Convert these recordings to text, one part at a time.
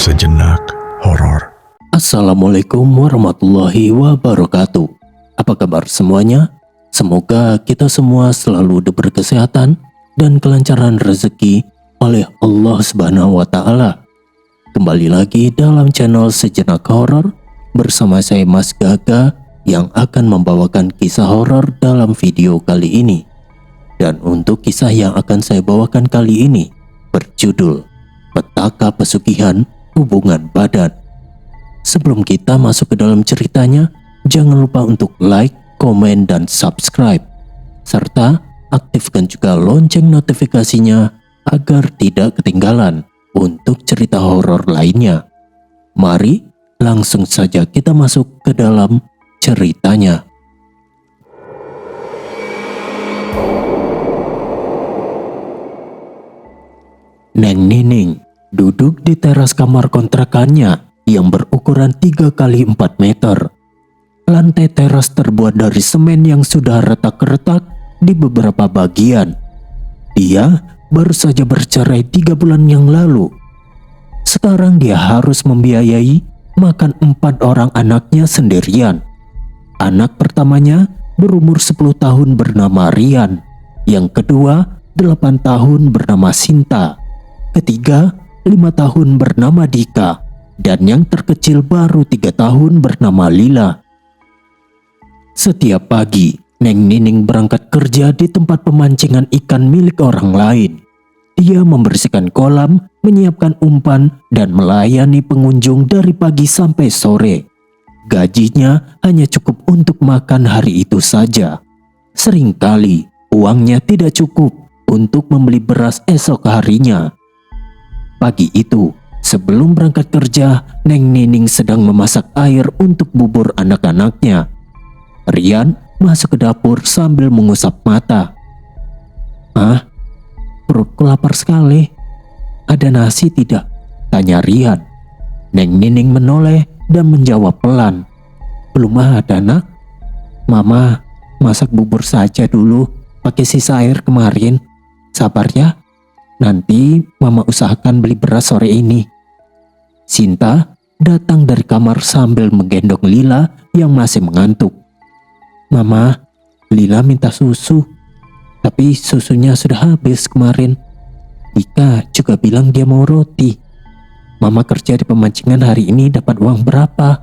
Sejenak horor. Assalamualaikum warahmatullahi wabarakatuh. Apa kabar semuanya? Semoga kita semua selalu diberi kesehatan dan kelancaran rezeki oleh Allah Subhanahu wa Ta'ala. Kembali lagi dalam channel Sejenak Horor bersama saya Mas Gaga yang akan membawakan kisah horor dalam video kali ini. Dan untuk kisah yang akan saya bawakan kali ini berjudul Petaka Pesugihan Hubungan Badan. Sebelum kita masuk ke dalam ceritanya, jangan lupa untuk like, komen, dan subscribe. Serta aktifkan juga lonceng notifikasinya agar tidak ketinggalan untuk cerita horor lainnya. Mari langsung saja kita masuk ke dalam ceritanya. Neng Nining duduk di teras kamar kontrakannya yang berukuran 3 kali 4 meter. Lantai teras terbuat dari semen yang sudah retak-retak di beberapa bagian. Dia baru saja bercerai 3 bulan yang lalu. Sekarang dia harus membiayai makan 4 orang anaknya sendirian. Anak pertamanya berumur 10 tahun bernama Rian. Yang kedua 8 tahun bernama Sinta. Ketiga 5 tahun bernama Dika. Dan yang terkecil baru 3 tahun bernama Lila. Setiap pagi, Neng Nining berangkat kerja di tempat pemancingan ikan milik orang lain. Dia membersihkan kolam, menyiapkan umpan, dan melayani pengunjung dari pagi sampai sore. Gajinya hanya cukup untuk makan hari itu saja. Seringkali uangnya tidak cukup untuk membeli beras esok harinya. Pagi itu, sebelum berangkat kerja, Neng Nining sedang memasak air untuk bubur anak-anaknya. Rian masuk ke dapur sambil mengusap mata. "Ah, perutku lapar sekali. Ada nasi tidak?" tanya Rian. Neng Nining menoleh dan menjawab pelan. "Belum ada, nak. Mama masak bubur saja dulu pakai sisa air kemarin. Sabar ya. Nanti mama usahakan beli beras sore ini." Sinta datang dari kamar sambil menggendong Lila yang masih mengantuk. "Mama, Lila minta susu. Tapi susunya sudah habis kemarin. Dika juga bilang dia mau roti. Mama kerja di pemancingan hari ini dapat uang berapa?"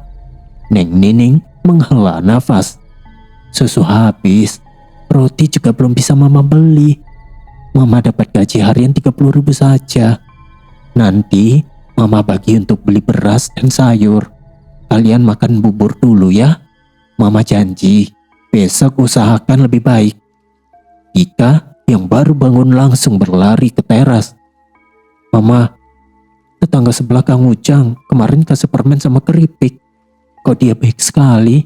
Neng Nining menghela nafas. "Susu habis. Roti juga belum bisa mama beli. Mama dapat gaji harian 30.000 saja. Nanti mama bagi untuk beli beras dan sayur. Kalian makan bubur dulu ya. Mama janji besok usahakan lebih baik." Dika yang baru bangun langsung berlari ke teras. "Mama, tetangga sebelah Kang Ujang kemarin kasih permen sama keripik. Kok dia baik sekali.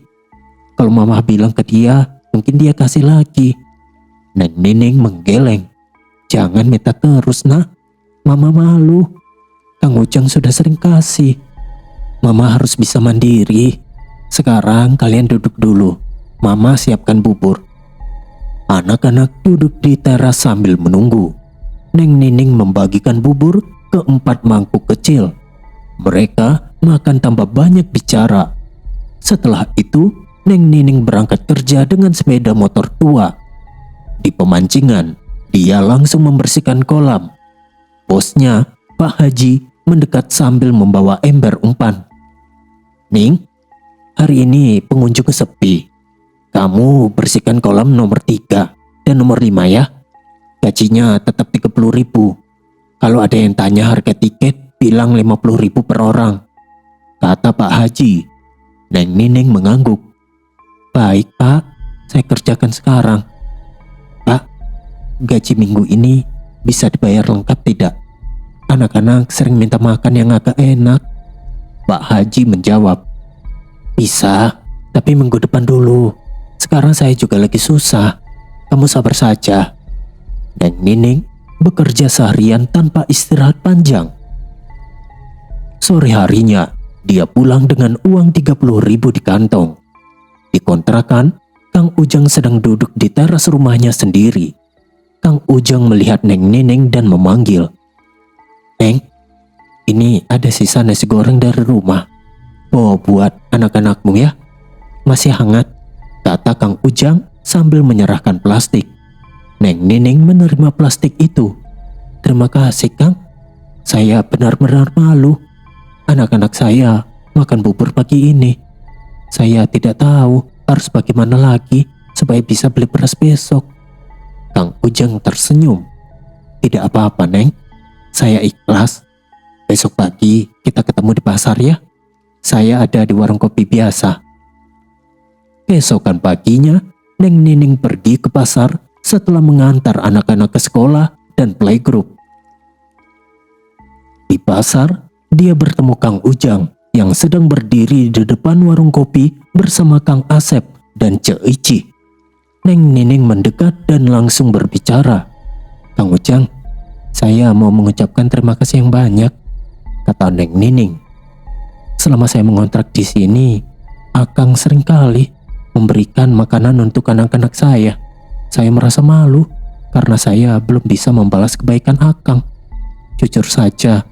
Kalau mama bilang ke dia, mungkin dia kasih lagi." Neng Nining menggeleng. "Jangan minta terus, nak. Mama malu. Kang Ujang sudah sering kasih. Mama harus bisa mandiri. Sekarang kalian duduk dulu. Mama siapkan bubur." Anak-anak duduk di teras sambil menunggu. Neng Nining membagikan bubur ke 4 mangkuk kecil. Mereka makan tanpa banyak bicara. Setelah itu, Neng Nining berangkat kerja dengan sepeda motor tua. Di pemancingan, dia langsung membersihkan kolam. Bosnya, Pak Haji, mendekat sambil membawa ember umpan. "Ning, hari ini pengunjung sepi. Kamu bersihkan kolam nomor 3 dan nomor 5 ya. Gajinya tetap 30.000. Kalau ada yang tanya harga tiket, bilang 50.000 per orang," kata Pak Haji. Neng Nining mengangguk. "Baik, Pak. Saya kerjakan sekarang." "Pak, gaji minggu ini bisa dibayar lengkap tidak? Anak-anak sering minta makan yang agak enak." Pak Haji menjawab. "Bisa, tapi minggu depan dulu. Sekarang saya juga lagi susah. Kamu sabar saja." Dan Nining bekerja seharian tanpa istirahat panjang. Sore harinya, dia pulang dengan uang 30.000 di kantong. Di kontrakan, Kang Ujang sedang duduk di teras rumahnya sendiri. Kang Ujang melihat Neng Nining dan memanggil, "Neng, Ini ada sisa nasi goreng dari rumah. Oh, buat anak-anakmu ya. Masih hangat, kata Kang Ujang sambil menyerahkan plastik. Neng Nining menerima plastik itu. Terima kasih, Kang. Saya benar-benar malu. Anak-anak saya makan bubur pagi ini. Saya tidak tahu harus bagaimana lagi supaya bisa beli beras besok. Kang Ujang tersenyum. Tidak apa-apa, Neng. Saya ikhlas. Besok pagi kita ketemu di pasar ya. Saya ada di warung kopi biasa. Keesokan paginya, Neng Nining pergi ke pasar setelah mengantar anak-anak ke sekolah dan playgroup. Di pasar, dia bertemu Kang Ujang yang sedang berdiri di depan warung kopi bersama Kang Asep dan Cek Ici. Neng Nining mendekat dan langsung berbicara. Kang Ujang, saya mau mengucapkan terima kasih yang banyak, kata Neng Nining. Selama saya mengontrak di sini, Akang seringkali memberikan makanan untuk anak-anak saya. Saya merasa malu karena saya belum bisa membalas kebaikan Akang. Jujur saja,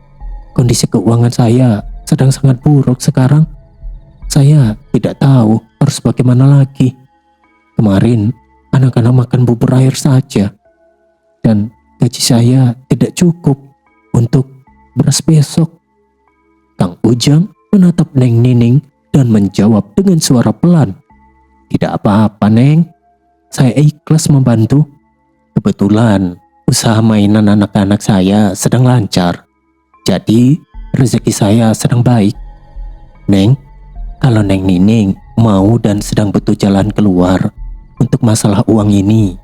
kondisi keuangan saya sedang sangat buruk sekarang. Saya tidak tahu harus bagaimana lagi. Kemarin, anak-anak makan bubur air saja. Dan gaji saya tidak cukup untuk beras besok. Kang Ujang menatap Neng Nining dan menjawab dengan suara pelan. Tidak apa-apa, Neng. Saya ikhlas membantu. Kebetulan usaha mainan anak-anak saya sedang lancar. Jadi rezeki saya sedang baik. Neng, kalau Neng Nining mau dan sedang butuh jalan keluar untuk masalah uang ini,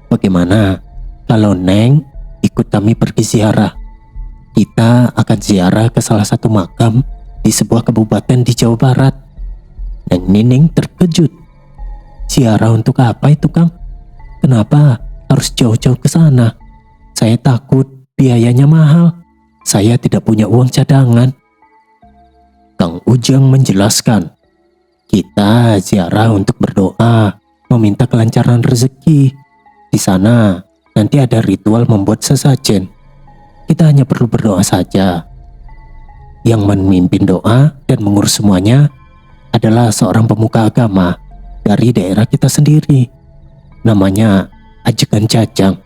bagaimana kalau Neng ikut kami pergi ziarah? Kita akan ziarah ke salah satu makam di sebuah kabupaten di Jawa Barat. Neng Nining terkejut. Ziarah untuk apa itu, Kang? Kenapa harus jauh-jauh ke sana? Saya takut biayanya mahal. Saya tidak punya uang cadangan. Kang Ujang menjelaskan, kita ziarah untuk berdoa, meminta kelancaran rezeki. Di sana nanti ada ritual membuat sesajen. Kita hanya perlu berdoa saja. Yang memimpin doa dan mengurus semuanya adalah seorang pemuka agama dari daerah kita sendiri. Namanya Ajegan Jajang.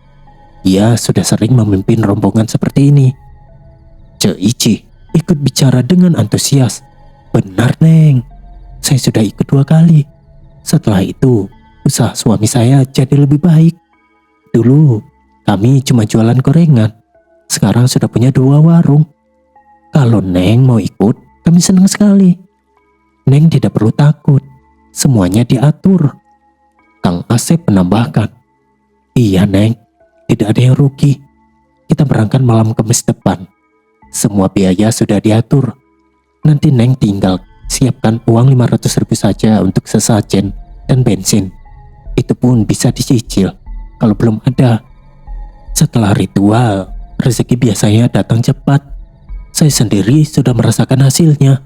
Dia sudah sering memimpin rombongan seperti ini. Cek Ici ikut bicara dengan antusias. Benar, Neng. Saya sudah ikut 2 kali. Setelah itu, usaha suami saya jadi lebih baik. Dulu, kami cuma jualan gorengan. Sekarang sudah punya 2 warung. Kalau Neng mau ikut, kami senang sekali. Neng tidak perlu takut. Semuanya diatur. Kang Asep menambahkan. Iya, Neng. Tidak ada yang rugi. Kita berangkat malam Kamis depan. Semua biaya sudah diatur. Nanti Neng tinggal siapkan uang 500.000 saja untuk sesajen dan bensin. Itu pun bisa dicicil kalau belum ada. Setelah ritual, rezeki biasanya datang cepat. Saya sendiri sudah merasakan hasilnya.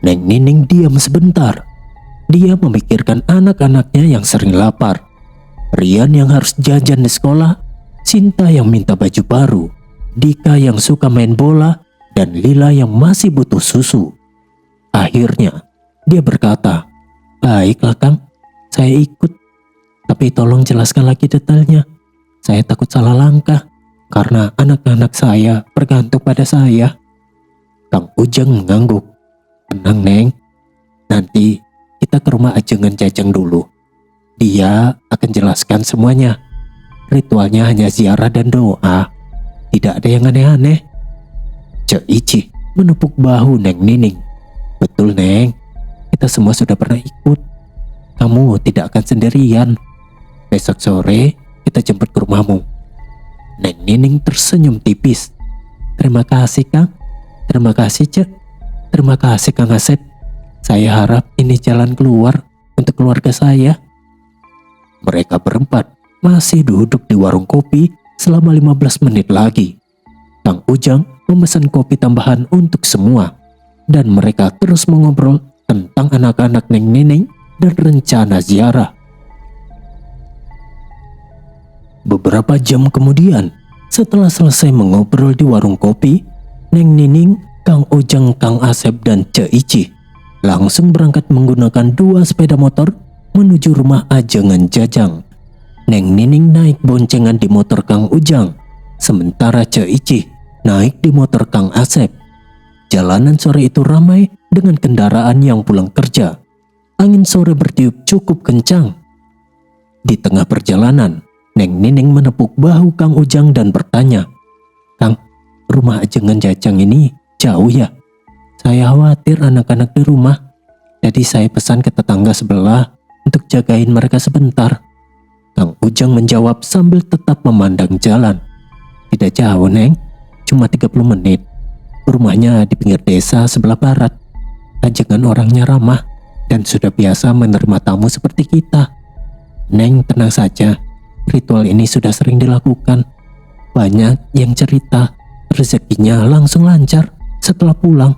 Neng Nining diam sebentar. Dia memikirkan anak-anaknya yang sering lapar. Rian yang harus jajan di sekolah, Sinta yang minta baju baru, Dika yang suka main bola, dan Lila yang masih butuh susu. Akhirnya, dia berkata, baiklah Kang, saya ikut. Tapi tolong jelaskan lagi detailnya. Saya takut salah langkah, karena anak-anak saya bergantung pada saya. Kang Ujang mengangguk. Tenang, Neng. Nanti kita ke rumah Ajengan Jajang dulu. Dia akan jelaskan semuanya. Ritualnya hanya ziarah dan doa. Tidak ada yang aneh-aneh. Cek Ici menepuk bahu Neng Nining. Betul, Neng. Kita semua sudah pernah ikut. Kamu tidak akan sendirian. Besok sore kita jemput ke rumahmu. Neng Nining tersenyum tipis. Terima kasih, Kang. Terima kasih, Cek. Terima kasih, Kang Asep. Saya harap ini jalan keluar untuk keluarga saya. Mereka berempat masih duduk di warung kopi selama 15 menit lagi. Kang Ujang memesan kopi tambahan untuk semua. Dan mereka terus mengobrol tentang anak-anak Neng Nining dan rencana ziarah. Beberapa jam kemudian, setelah selesai mengobrol di warung kopi, Neng Nining, Kang Ujang, Kang Asep, dan Cek Ici langsung berangkat menggunakan 2 sepeda motor menuju rumah Ajengan Jajang. Neng Nining naik boncengan di motor Kang Ujang, sementara Cek Ici naik di motor Kang Asep. Jalanan sore itu ramai dengan kendaraan yang pulang kerja. Angin sore bertiup cukup kencang. Di tengah perjalanan, Neng Nining menepuk bahu Kang Ujang dan bertanya, "Kang, rumah Ajengan Jajang ini jauh ya? Saya khawatir anak-anak di rumah. Jadi saya pesan ke tetangga sebelah untuk jagain mereka sebentar." Kang Ujang menjawab sambil tetap memandang jalan. "Tidak jauh, Neng. Cuma 30 menit. Rumahnya di pinggir desa sebelah barat. Ajengan orangnya ramah dan sudah biasa menerima tamu seperti kita. Neng, tenang saja. Ritual ini sudah sering dilakukan. Banyak yang cerita rezekinya langsung lancar setelah pulang."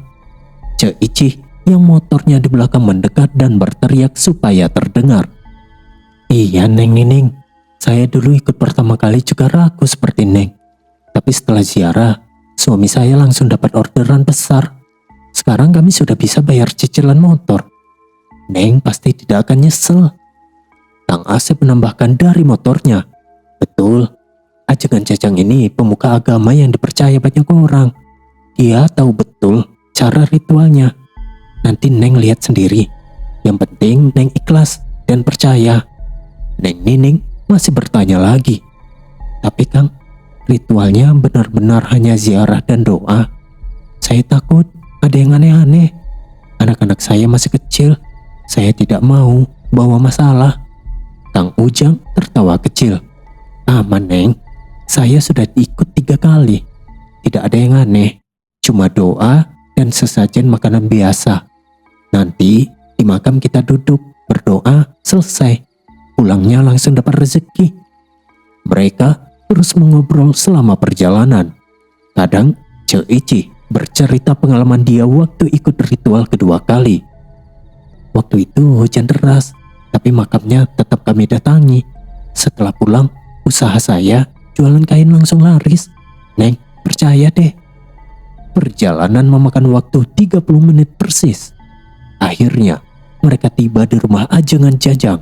Cek Ici yang motornya di belakang mendekat dan berteriak supaya terdengar, "Iya Neng Nining, saya dulu ikut pertama kali juga ragu seperti Neng. Tapi setelah ziarah, suami saya langsung dapat orderan besar. Sekarang kami sudah bisa bayar cicilan motor. Neng pasti tidak akan nyesel." Kang Asep menambahkan dari motornya, "Betul, Ajengan Jajang ini pemuka agama yang dipercaya banyak orang. Dia tahu betul cara ritualnya. Nanti Neng lihat sendiri. Yang penting Neng ikhlas dan percaya." Neng Nining masih bertanya lagi, "Tapi Kang, ritualnya benar-benar hanya ziarah dan doa. Saya takut ada yang aneh-aneh. Anak-anak saya masih kecil. Saya tidak mau bawa masalah." Kang Ujang tertawa kecil, "Aman Neng, saya sudah ikut 3 kali. Tidak ada yang aneh, cuma doa dan sesajen makanan biasa. Nanti di makam kita duduk, berdoa, selesai. Pulangnya langsung dapat rezeki." Mereka terus mengobrol selama perjalanan. Kadang Cek Ici bercerita pengalaman dia waktu ikut ritual kedua kali. "Waktu itu hujan deras, tapi makamnya tetap kami datangi. Setelah pulang, usaha saya jualan kain langsung laris. Neng, percaya deh." Perjalanan memakan waktu 30 menit persis. Akhirnya, mereka tiba di rumah Ajengan Jajang.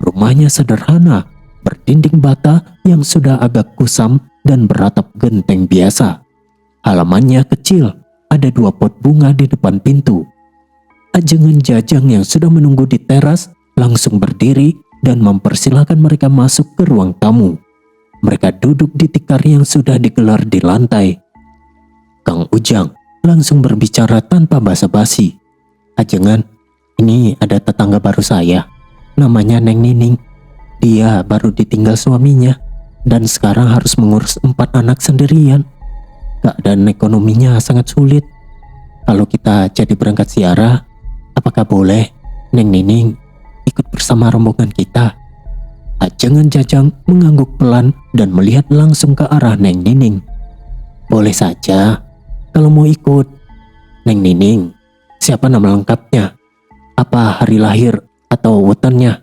Rumahnya sederhana, berdinding bata yang sudah agak kusam dan beratap genteng biasa. Halamannya kecil, ada 2 pot bunga di depan pintu. Ajengan Jajang yang sudah menunggu di teras langsung berdiri dan mempersilahkan mereka masuk ke ruang tamu. Mereka duduk di tikar yang sudah digelar di lantai. Kang Ujang langsung berbicara tanpa basa-basi, "Ajengan, ini ada tetangga baru saya. Namanya Neng Nining. Dia baru ditinggal suaminya dan sekarang harus mengurus 4 anak sendirian. Keadaan ekonominya sangat sulit. Kalau kita jadi berangkat ziarah, apakah boleh Neng Nining ikut bersama rombongan kita?" Ajengan Jajang mengangguk pelan dan melihat langsung ke arah Neng Nining. "Boleh saja, kalau mau ikut. Neng Nining, siapa nama lengkapnya? Apa hari lahir atau wetonnya?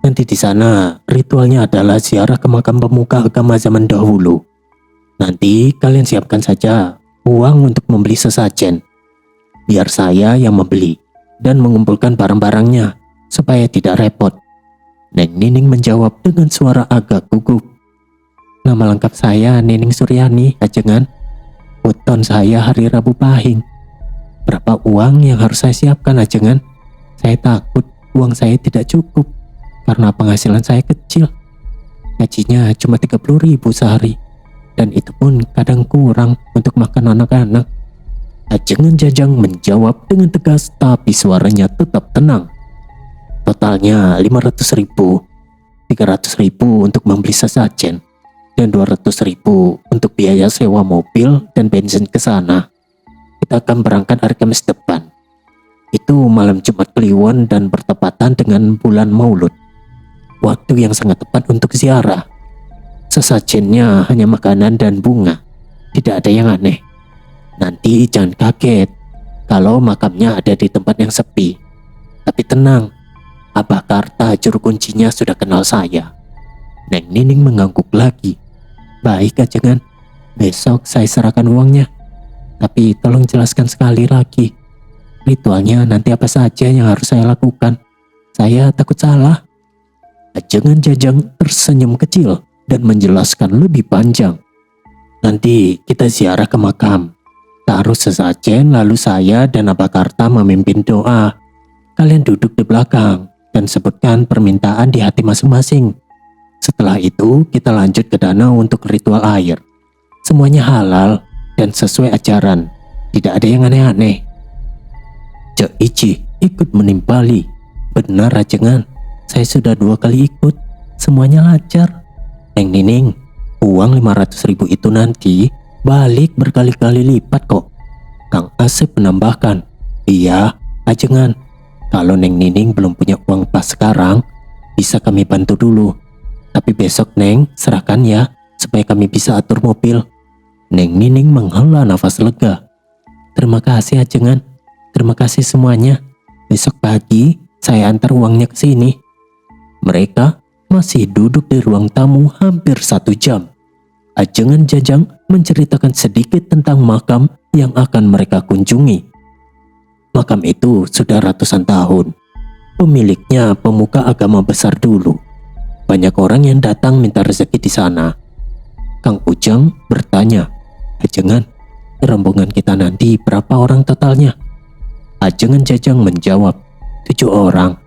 Nanti di sana ritualnya adalah ziarah ke makam pemuka agama zaman dahulu. Nanti kalian siapkan saja uang untuk membeli sesajen. Biar saya yang membeli dan mengumpulkan barang-barangnya supaya tidak repot." Neng Nining menjawab dengan suara agak gugup, "Nama lengkap saya Nining Suryani, Ajengan. Weton saya hari Rabu Pahing. Berapa uang yang harus saya siapkan, Ajengan? Saya takut uang saya tidak cukup karena penghasilan saya kecil. Gajinya cuma 30.000 sehari, dan itu pun kadang kurang untuk makan anak-anak." Ajengan Jajang menjawab dengan tegas tapi suaranya tetap tenang. "Totalnya 500.000, 300.000 untuk membeli sesajen, dan 200.000 untuk biaya sewa mobil dan bensin ke sana. Kita akan berangkat hari Kamis depan. Itu malam Jumat Kliwon dan bertepatan dengan bulan Maulud. Waktu yang sangat tepat untuk ziarah. Sesajennya hanya makanan dan bunga. Tidak ada yang aneh. Nanti jangan kaget kalau makamnya ada di tempat yang sepi. Tapi tenang, Abah Karta juru kuncinya sudah kenal saya." Neng Nining mengangguk lagi. "Baik Ajengan, besok saya serahkan uangnya." Tapi tolong jelaskan sekali lagi. Ritualnya nanti apa saja yang harus saya lakukan? Saya takut salah. Ajengan Jajang tersenyum kecil dan menjelaskan lebih panjang. Nanti kita ziarah ke makam. Taruh sesajen lalu saya dan Abakarta memimpin doa. Kalian duduk di belakang dan sebutkan permintaan di hati masing-masing. Setelah itu kita lanjut ke danau untuk ritual air. Semuanya halal dan sesuai ajaran. Tidak ada yang aneh-aneh. Cek Ici ikut menimpali. Benar Ajengan, saya sudah 2 kali ikut. Semuanya lancar. Neng Nining, uang 500.000 itu nanti balik berkali-kali lipat kok. Kang Asep menambahkan. Iya, Ajengan. Kalau Neng Nining belum punya uang pas sekarang, bisa kami bantu dulu. Tapi besok Neng serahkan ya, supaya kami bisa atur mobil. Neng Nining menghela nafas lega. Terima kasih Ajengan. Terima kasih semuanya. Besok pagi saya antar uangnya ke sini. Mereka masih duduk di ruang tamu hampir 1 jam. Ajengan Jajang menceritakan sedikit tentang makam yang akan mereka kunjungi. Makam itu sudah ratusan tahun. Pemiliknya pemuka agama besar dulu. Banyak orang yang datang minta rezeki di sana. Kang Ujang bertanya, Ajengan, rombongan kita nanti berapa orang totalnya? Ajengan Jajang menjawab, 7 orang.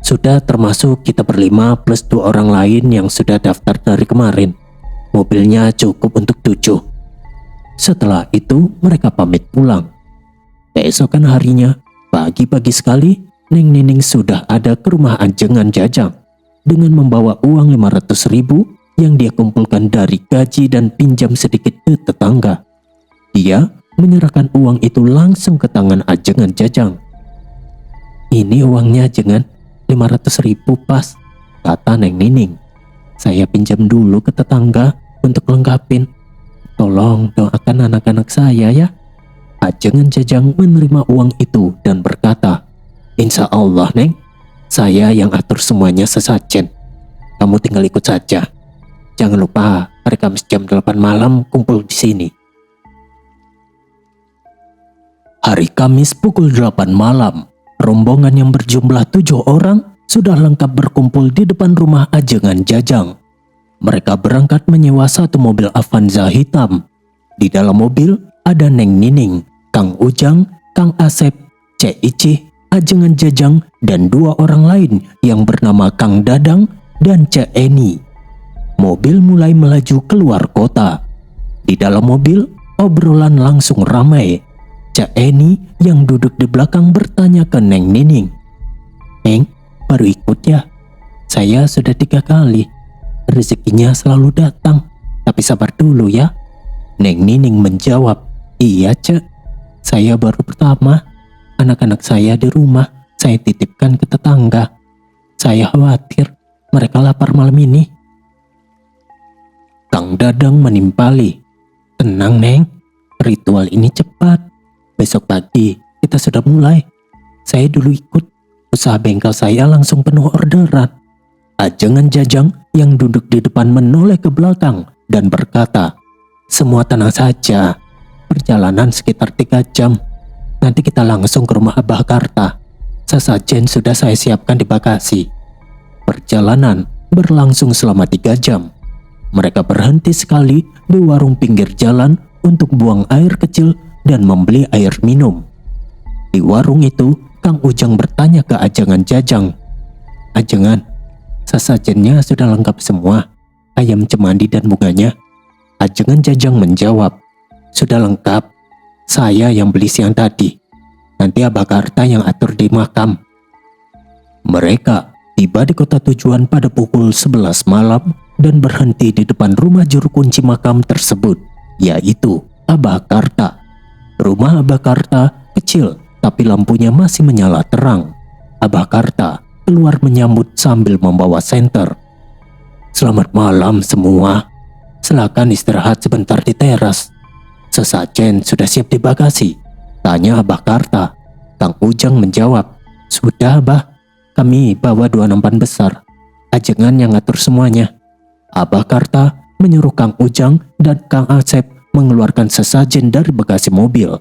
Sudah termasuk kita berlima plus 2 orang lain yang sudah daftar dari kemarin. Mobilnya cukup untuk 7. Setelah itu mereka pamit pulang. Keesokan harinya, pagi-pagi sekali, Neng Nining sudah ada ke rumah Ajengan Jajang dengan membawa uang 500.000 yang dia kumpulkan dari gaji dan pinjam sedikit ke tetangga. Dia menyerahkan uang itu langsung ke tangan Ajengan Jajang. Ini uangnya Ajengan, 500.000 pas, kata Neng Nining. Saya pinjam dulu ke tetangga untuk lengkapin. Tolong doakan anak-anak saya ya. Ajengan Jajang menerima uang itu dan berkata, Insya Allah Neng, saya yang atur semuanya sesajen. Kamu tinggal ikut saja. Jangan lupa hari Kamis jam 8 malam kumpul di sini. Hari Kamis pukul 8 malam, rombongan yang berjumlah 7 orang sudah lengkap berkumpul di depan rumah Ajengan Jajang. Mereka berangkat menyewa 1 mobil Avanza hitam. Di dalam mobil ada Neng Nining, Kang Ujang, Kang Asep, Cek Ici, Ajengan Jajang, dan 2 orang lain yang bernama Kang Dadang dan Cek Eni. Mobil mulai melaju keluar kota. Di dalam mobil, obrolan langsung ramai. Cek Eni yang duduk di belakang bertanya ke Neng Nining. Neng, baru ikut ya? Saya sudah 3 kali. Rezekinya selalu datang, tapi sabar dulu ya. Neng Nining menjawab, iya Cek, saya baru pertama. Anak-anak saya di rumah saya titipkan ke tetangga. Saya khawatir mereka lapar malam ini. Kang Dadang menimpali, tenang Neng, ritual ini cepat. Besok pagi kita sudah mulai. Saya dulu ikut, usaha bengkel saya langsung penuh orderan. Ajengan Jajang yang duduk di depan menoleh ke belakang dan berkata, semua tenang saja. Perjalanan sekitar 3 jam. Nanti kita langsung ke rumah Abah Karta. Sesajen sudah saya siapkan di bagasi. Perjalanan berlangsung selama 3 jam. Mereka berhenti sekali di warung pinggir jalan untuk buang air kecil dan membeli air minum. Di warung itu, Kang Ujang bertanya ke Ajengan Jajang. Ajengan, sesajennya sudah lengkap semua, ayam cemandi dan bunganya. Ajengan Jajang menjawab, sudah lengkap. Saya yang beli siang tadi. Nanti Abah Karta yang atur di makam. Mereka tiba di kota tujuan pada pukul 11 malam dan berhenti di depan rumah juru kunci makam tersebut, yaitu Abah Karta. Rumah Abah Karta kecil, tapi lampunya masih menyala terang. Abah Karta keluar menyambut sambil membawa senter. Selamat malam semua. Silakan istirahat sebentar di teras. Sesajen sudah siap di bagasi, tanya Abah Karta. Kang Ujang menjawab, sudah Abah, kami bawa 2 nampan besar. Ajengan yang ngatur semuanya. Abah Karta menyuruh Kang Ujang dan Kang Asep mengeluarkan sesajen dari bagasi mobil.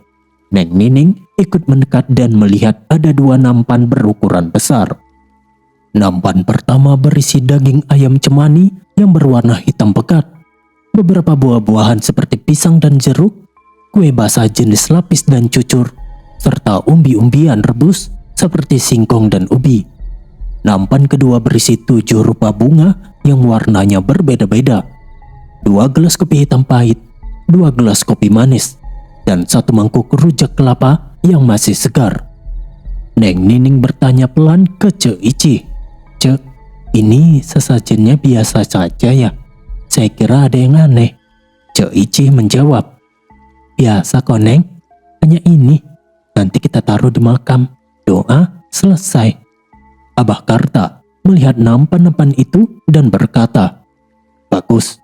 Neng Nining ikut mendekat dan melihat ada dua nampan berukuran besar. Nampan pertama berisi daging ayam cemani yang berwarna hitam pekat, beberapa buah-buahan seperti pisang dan jeruk, kue basah jenis lapis dan cucur, serta umbi-umbian rebus seperti singkong dan ubi. Nampan kedua berisi 7 rupa bunga yang warnanya berbeda-beda, 2 gelas kopi hitam pahit, 2 gelas kopi manis, dan 1 mangkuk rujak kelapa yang masih segar. Neng Nining bertanya pelan ke Cek Ici. "Cek, ini sesajennya biasa saja ya? Saya kira ada yang aneh." Cek Ici menjawab, "Biasa kok Neng, hanya ini. Nanti kita taruh di makam, doa, selesai." Abah Karta melihat nampan-nampan itu dan berkata, "Bagus,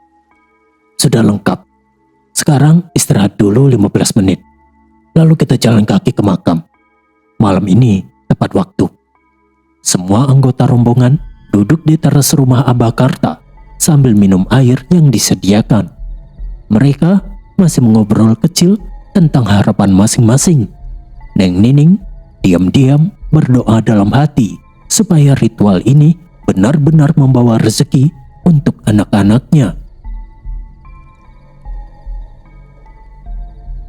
sudah lengkap. Sekarang istirahat dulu 15 menit. Lalu kita jalan kaki ke makam. Malam ini tepat waktu." Semua anggota rombongan duduk di teras rumah Abah Karta sambil minum air yang disediakan. Mereka masih mengobrol kecil tentang harapan masing-masing. Neng Nining diam-diam berdoa dalam hati supaya ritual ini benar-benar membawa rezeki untuk anak-anaknya.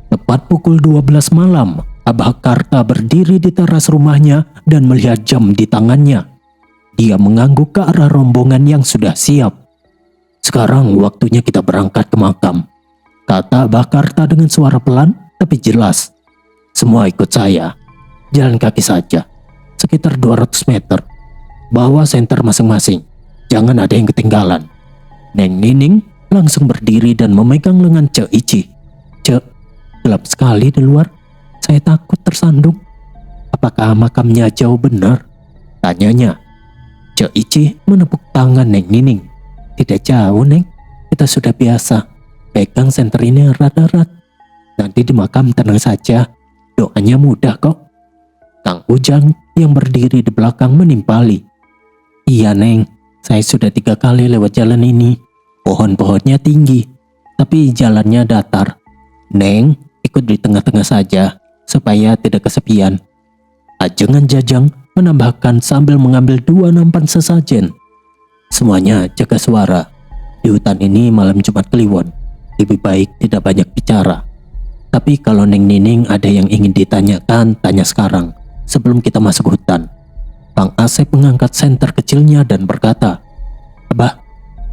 Tepat pukul 12 malam, Abah Karta berdiri di teras rumahnya dan melihat jam di tangannya. Dia mengangguk ke arah rombongan yang sudah siap. "Sekarang waktunya kita berangkat ke makam," kata Abah Karta dengan suara pelan tapi jelas. "Semua ikut saya. Jalan kaki saja, sekitar 200 meter. Bawa senter masing-masing. Jangan ada yang ketinggalan." Neng Nining langsung berdiri dan memegang lengan Cek Ici. "Cek, gelap sekali di luar. Saya takut tersandung. Apakah makamnya jauh benar?" tanyanya. Cek Ici menepuk tangan Neng Nining. "Tidak jauh Neng, kita sudah biasa. Pegang senter ini erat-erat. Nanti di makam tenang saja. Doanya mudah kok." Kang Ujang yang berdiri di belakang menimpali. "Iya Neng, saya sudah 3 kali lewat jalan ini. Pohon-pohonnya tinggi, tapi jalannya datar. Neng, ikut di tengah-tengah saja, supaya tidak kesepian." Ajengan Jajang menambahkan sambil mengambil 2 nampan sesajen. "Semuanya jaga suara. Di hutan ini malam Jumat Kliwon. Lebih baik tidak banyak bicara. Tapi kalau Neng Nining ada yang ingin ditanyakan, tanya sekarang, sebelum kita masuk hutan." Kang Asep mengangkat senter kecilnya dan berkata, "Abah,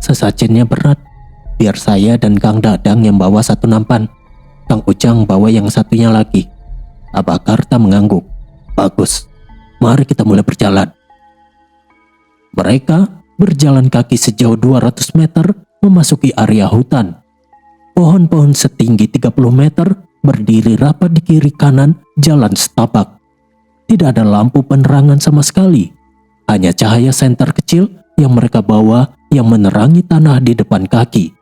sesajennya berat. Biar saya dan Kang Dadang yang bawa 1 nampan. Kang Ujang bawa yang satunya lagi." Abah Karta mengangguk. "Bagus, mari kita mulai berjalan." Mereka berjalan kaki sejauh 200 meter memasuki area hutan. Pohon-pohon setinggi 30 meter berdiri rapat di kiri kanan jalan setapak. Tidak ada lampu penerangan sama sekali. Hanya cahaya senter kecil yang mereka bawa yang menerangi tanah di depan kaki.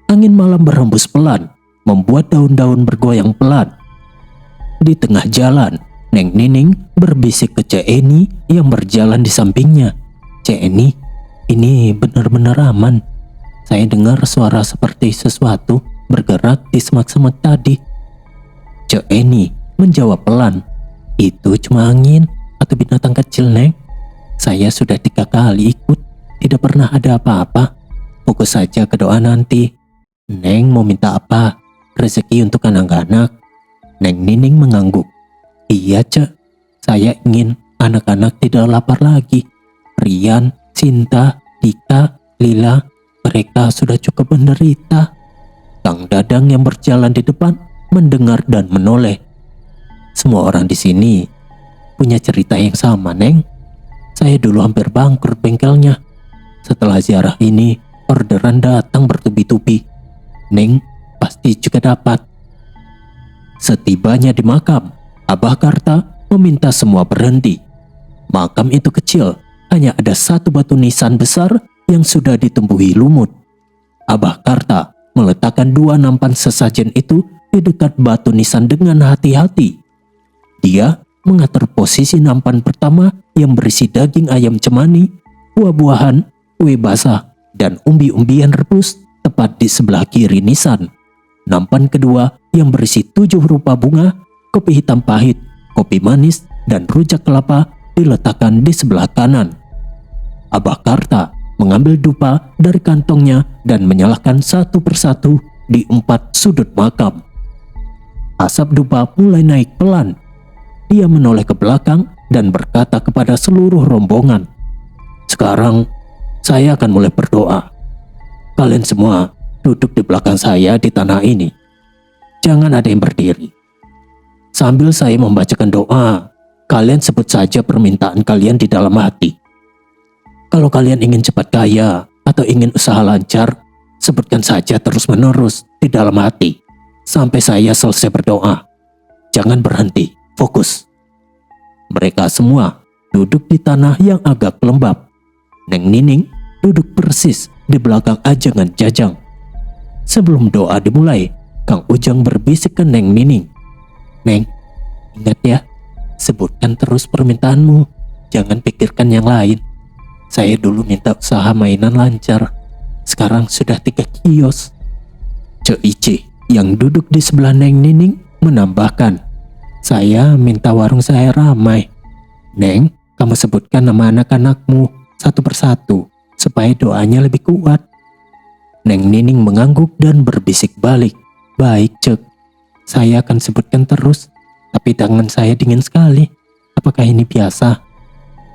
Angin malam berhembus pelan, membuat daun-daun bergoyang pelan. Di tengah jalan, Neng Nining berbisik ke Cek Eni yang berjalan di sampingnya. "Cek Eni, ini benar-benar aman. Saya dengar suara seperti sesuatu bergerak di semak-semak tadi." Cek Eni menjawab pelan, "Itu cuma angin atau binatang kecil Neng. Saya sudah 3 kali ikut, tidak pernah ada apa-apa. Fokus saja ke doa nanti." "Neng mau minta apa? Rezeki untuk anak-anak?" Neng Nining mengangguk. "Iya Cek, saya ingin anak-anak tidak lapar lagi. Rian, Sinta, Tika, Lila, mereka sudah cukup menderita." Kang Dadang yang berjalan di depan mendengar dan menoleh. "Semua orang di sini punya cerita yang sama Neng. Saya dulu hampir bangkrut bengkelnya. Setelah ziarah ini, orderan datang bertubi-tubi. Neng pasti juga dapat." Setibanya di makam, Abah Karta meminta semua berhenti. Makam itu kecil, hanya ada 1 batu nisan besar yang sudah ditumbuhi lumut. Abah Karta meletakkan 2 nampan sesajen itu di dekat batu nisan dengan hati-hati. Dia mengatur posisi nampan pertama yang berisi daging ayam cemani, buah-buahan, kue basah, dan umbi-umbian rebus tepat di sebelah kiri nisan. Nampan kedua yang berisi 7 rupa bunga, kopi hitam pahit, kopi manis, dan rujak kelapa diletakkan di sebelah kanan. Abah Karta mengambil dupa dari kantongnya dan menyalakan satu persatu di 4 sudut makam. Asap dupa mulai naik pelan. Dia menoleh ke belakang dan berkata kepada seluruh rombongan, "Sekarang saya akan mulai berdoa. Kalian semua duduk di belakang saya di tanah ini. Jangan ada yang berdiri. Sambil saya membacakan doa, kalian sebut saja permintaan kalian di dalam hati. Kalau kalian ingin cepat kaya atau ingin usaha lancar, sebutkan saja terus-menerus di dalam hati sampai saya selesai berdoa. Jangan berhenti, fokus." Mereka semua duduk di tanah yang agak lembab. Neng Nining duduk persis di belakang ajangan Jajang. Sebelum doa dimulai, Kang Ujang berbisik ke Neng Nining, "Neng, ingat ya, sebutkan terus permintaanmu. Jangan pikirkan yang lain. Saya dulu minta usaha mainan lancar. Sekarang sudah 3 kios." Cek Ici yang duduk di sebelah Neng Nining menambahkan, "Saya minta warung saya ramai. Neng, kamu sebutkan nama anak-anakmu satu persatu supaya doanya lebih kuat." Neng Nining mengangguk dan berbisik balik, "Baik, Cek. Saya akan sebutkan terus, tapi tangan saya dingin sekali. Apakah ini biasa?"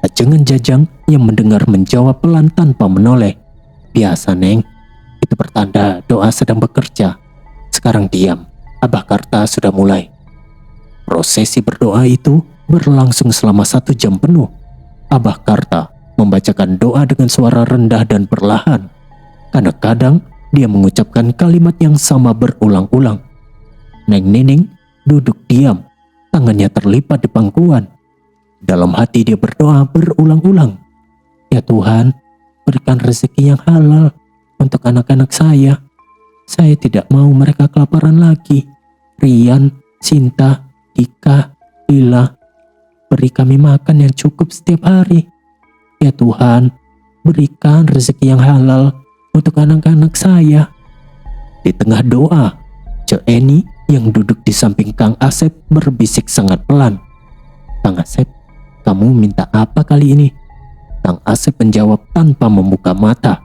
Ajangan Jajang yang mendengar menjawab pelan tanpa menoleh, "Biasa, Neng. Itu pertanda doa sedang bekerja. Sekarang diam, Abah Karta sudah mulai." Prosesi berdoa itu berlangsung selama 1 jam penuh. Abah Karta membacakan doa dengan suara rendah dan perlahan, karena kadang dia mengucapkan kalimat yang sama berulang-ulang. Neng Nining duduk diam, tangannya terlipat di pangkuan. Dalam hati dia berdoa berulang-ulang, "Ya Tuhan, berikan rezeki yang halal untuk anak-anak saya. Saya tidak mau mereka kelaparan lagi. Rian, Sinta, Ika, Lila, beri kami makan yang cukup setiap hari. Ya Tuhan, berikan rezeki yang halal untuk anak-anak saya." Di tengah doa, Cek Eni yang duduk di samping Kang Asep berbisik sangat pelan, "Kang Asep, kamu minta apa kali ini?" Kang Asep menjawab tanpa membuka mata,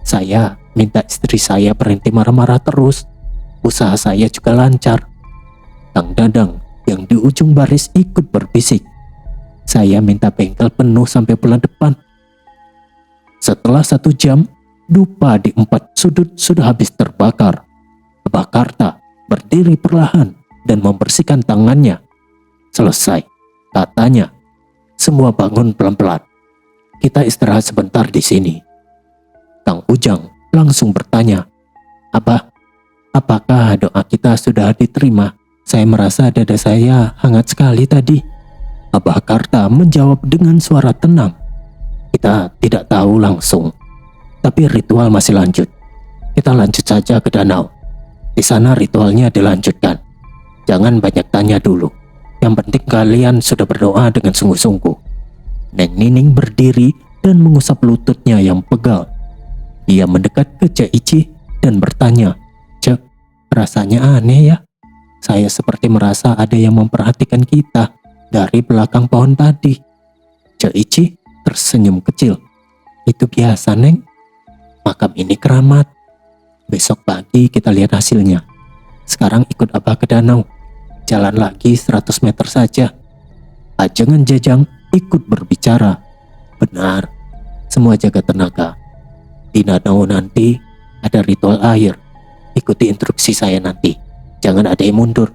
"Saya minta istri saya berhenti marah-marah terus. Usaha saya juga lancar." Kang Dadang yang di ujung baris ikut berbisik, "Saya minta bengkel penuh sampai bulan depan." Setelah 1 jam, dupa di 4 sudut sudah habis terbakar. Abah Karta berdiri perlahan dan membersihkan tangannya. "Selesai," katanya. "Semua bangun pelan-pelan. Kita istirahat sebentar di sini." Kang Ujang langsung bertanya, "Abah, apakah doa kita sudah diterima? Saya merasa dada saya hangat sekali tadi." Abah Karta menjawab dengan suara tenang, "Kita tidak tahu langsung, tapi ritual masih lanjut. Kita lanjut saja ke danau. Di sana ritualnya dilanjutkan. Jangan banyak tanya dulu. Yang penting kalian sudah berdoa dengan sungguh-sungguh." Neng Nining berdiri dan mengusap lututnya yang pegal. Dia mendekat ke Cek Ici dan bertanya, "Cek, rasanya aneh ya. Saya seperti merasa ada yang memperhatikan kita dari belakang pohon tadi." Cek Ici tersenyum kecil, "Itu biasa, Neng. Makam ini keramat. Besok pagi kita lihat hasilnya. Sekarang ikut Abah ke danau. Jalan lagi 100 meter saja." Ajangan Jajang ikut berbicara, "Benar, semua jaga tenaga. Di danau nanti ada ritual air. Ikuti instruksi saya nanti. Jangan ada yang mundur."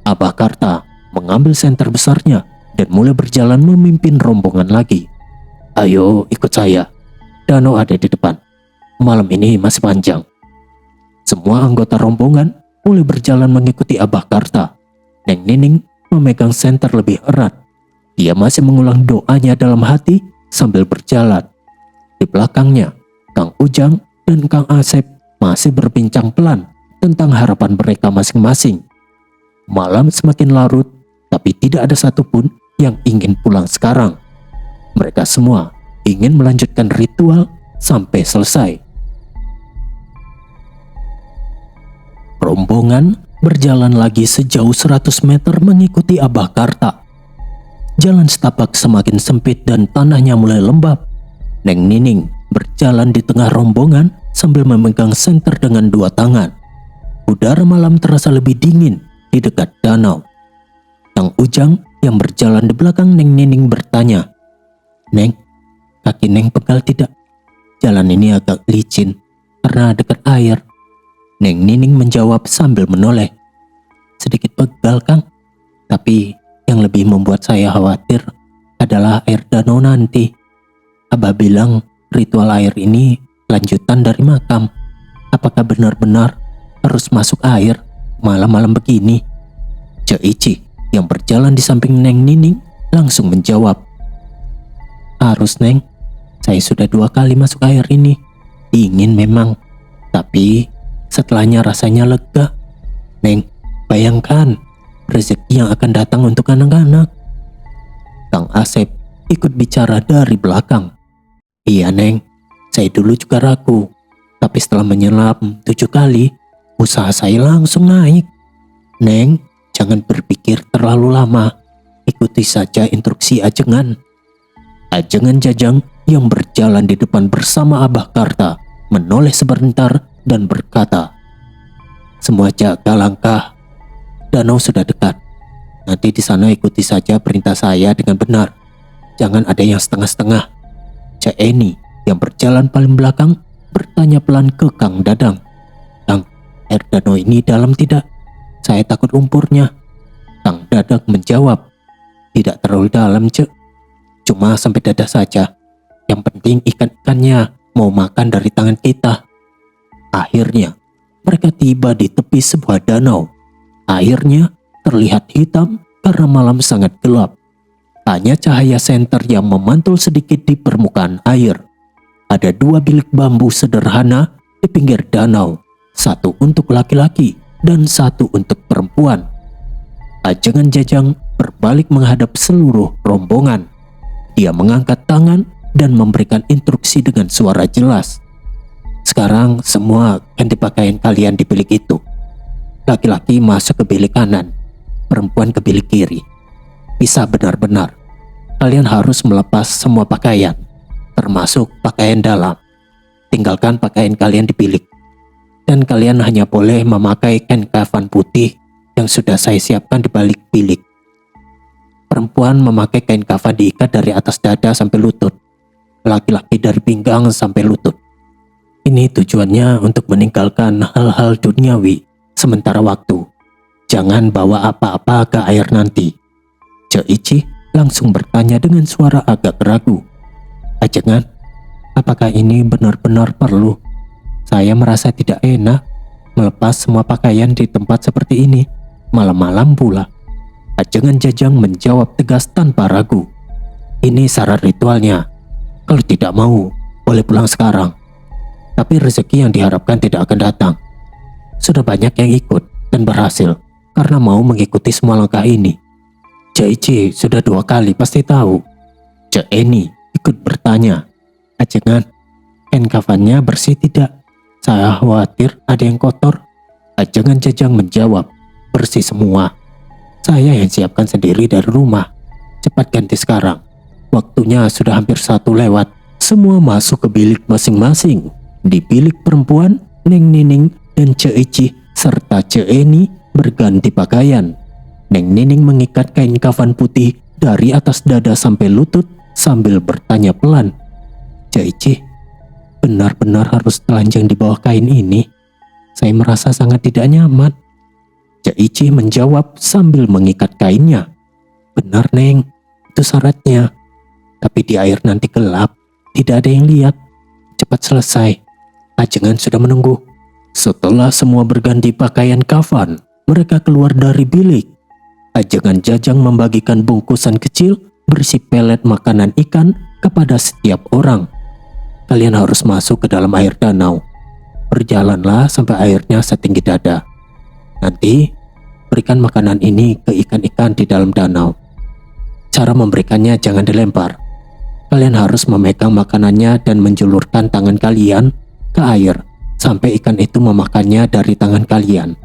Abah Karta mengambil senter besarnya dan mulai berjalan memimpin rombongan lagi. "Ayo ikut saya. Danau ada di depan. Malam ini masih panjang." Semua anggota rombongan mulai berjalan mengikuti Abah Karta. Neng Nining memegang senter lebih erat. Dia masih mengulang doanya dalam hati sambil berjalan. Di belakangnya, Kang Ujang dan Kang Asep masih berbincang pelan tentang harapan mereka masing-masing. Malam semakin larut, tapi tidak ada satupun yang ingin pulang sekarang. Mereka semua ingin melanjutkan ritual sampai selesai. rombongan berjalan lagi sejauh 100 meter mengikuti Abah Karta. Jalan setapak semakin sempit dan tanahnya mulai lembab. Neng Nining berjalan di tengah rombongan sambil memegang senter dengan dua tangan. Udara malam terasa lebih dingin di dekat danau. Kang Ujang yang berjalan di belakang Neng Nining bertanya, "Neng, kaki Neng pegal tidak? Jalan ini agak licin karena dekat air." Neng Nining menjawab sambil menoleh, "Sedikit pegal, Kang. Tapi yang lebih membuat saya khawatir adalah air danau nanti. Abah bilang ritual air ini lanjutan dari makam. Apakah benar-benar harus masuk air malam-malam begini?" Cek Ici yang berjalan di samping Neng Nining langsung menjawab, "Harus, Neng. Saya sudah 2 kali masuk air ini. Dingin memang, tapi setelahnya rasanya lega. Neng, bayangkan rezeki yang akan datang untuk anak-anak." Kang Asep ikut bicara dari belakang, "Iya, Neng. Saya dulu juga ragu. Tapi setelah menyelam 7 kali, usaha saya langsung naik. Neng, jangan berpikir terlalu lama. Ikuti saja instruksi Ajengan." Ajengan Jajang yang berjalan di depan bersama Abah Karta menoleh sebentar dan berkata, "Semua jaga langkah. Danau sudah dekat. Nanti di sana ikuti saja perintah saya dengan benar. Jangan ada yang setengah-setengah." Cak Eni yang berjalan paling belakang bertanya pelan ke Kang Dadang, "Kang, air danau ini dalam tidak? Saya takut lumpurnya." Kang Dadang menjawab, "Tidak terlalu dalam, Cek. Cuma sampai dada saja. Yang penting ikan-ikannya mau makan dari tangan kita." Akhirnya mereka tiba di tepi sebuah danau. Airnya terlihat hitam karena malam sangat gelap. Hanya cahaya senter yang memantul sedikit di permukaan air. Ada 2 bilik bambu sederhana di pinggir danau. Satu untuk laki-laki dan satu untuk perempuan. Ajengan Jajang berbalik menghadap seluruh rombongan. Dia mengangkat tangan dan memberikan instruksi dengan suara jelas, "Sekarang semua ganti pakaian kalian di bilik itu. Laki-laki masuk ke bilik kanan, perempuan ke bilik kiri. Bisa benar-benar. Kalian harus melepas semua pakaian, termasuk pakaian dalam. Tinggalkan pakaian kalian di bilik. Dan kalian hanya boleh memakai kain kafan putih yang sudah saya siapkan di balik bilik. Perempuan memakai kain kafan diikat dari atas dada sampai lutut. Laki-laki dari pinggang sampai lutut. Ini tujuannya untuk meninggalkan hal-hal duniawi sementara waktu. Jangan bawa apa-apa ke air nanti." Cek Ici langsung bertanya dengan suara agak ragu, "Ajengan, apakah ini benar-benar perlu? Saya merasa tidak enak melepas semua pakaian di tempat seperti ini, malam-malam pula." Ajengan Jajang menjawab tegas tanpa ragu, "Ini syarat ritualnya. Kalau tidak mau, boleh pulang sekarang. Tapi rezeki yang diharapkan tidak akan datang. Sudah banyak yang ikut dan berhasil karena mau mengikuti semua langkah ini. Cak Ici sudah 2 kali pasti tahu." Cak Eni ikut bertanya, "Ajengan, kain kafannya bersih tidak? Saya khawatir ada yang kotor." Ajengan Jajang menjawab, "Bersih semua. Saya yang siapkan sendiri dari rumah. Cepat ganti sekarang. Waktunya sudah hampir 1 lewat." Semua masuk ke bilik masing-masing. Di bilik perempuan, Neng Nining dan Cek Ici serta Cek Eni berganti pakaian. Neng Nining mengikat kain kafan putih dari atas dada sampai lutut sambil bertanya pelan, "Cek Ici, benar-benar harus telanjang di bawah kain ini? Saya merasa sangat tidak nyaman." Cek Ici menjawab sambil mengikat kainnya, "Benar, Neng, itu syaratnya. Tapi di air nanti gelap, tidak ada yang lihat. Cepat selesai. Ajengan sudah menunggu." Setelah semua berganti pakaian kafan, mereka keluar dari bilik. Ajengan Jajang membagikan bungkusan kecil berisi pelet makanan ikan kepada setiap orang. "Kalian harus masuk ke dalam air danau. Berjalanlah sampai airnya setinggi dada. Nanti berikan makanan ini ke ikan-ikan di dalam danau. Cara memberikannya jangan dilempar. Kalian harus memegang makanannya dan menjulurkan tangan kalian ke air sampai ikan itu memakannya dari tangan kalian.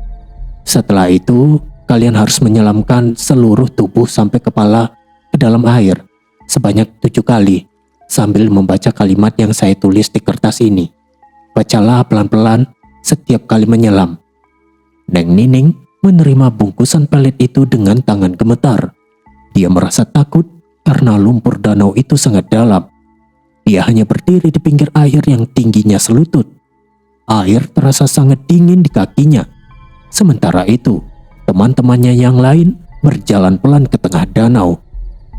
Setelah itu, kalian harus menyelamkan seluruh tubuh sampai kepala ke dalam air sebanyak 7 kali sambil membaca kalimat yang saya tulis di kertas ini. Bacalah pelan-pelan setiap kali menyelam. Neng Nining menerima bungkusan pelet itu dengan tangan gemetar. Dia merasa takut karena lumpur danau itu sangat dalam. Dia hanya berdiri di pinggir air yang tingginya selutut. Air terasa sangat dingin di kakinya. Sementara itu, teman-temannya yang lain berjalan pelan ke tengah danau.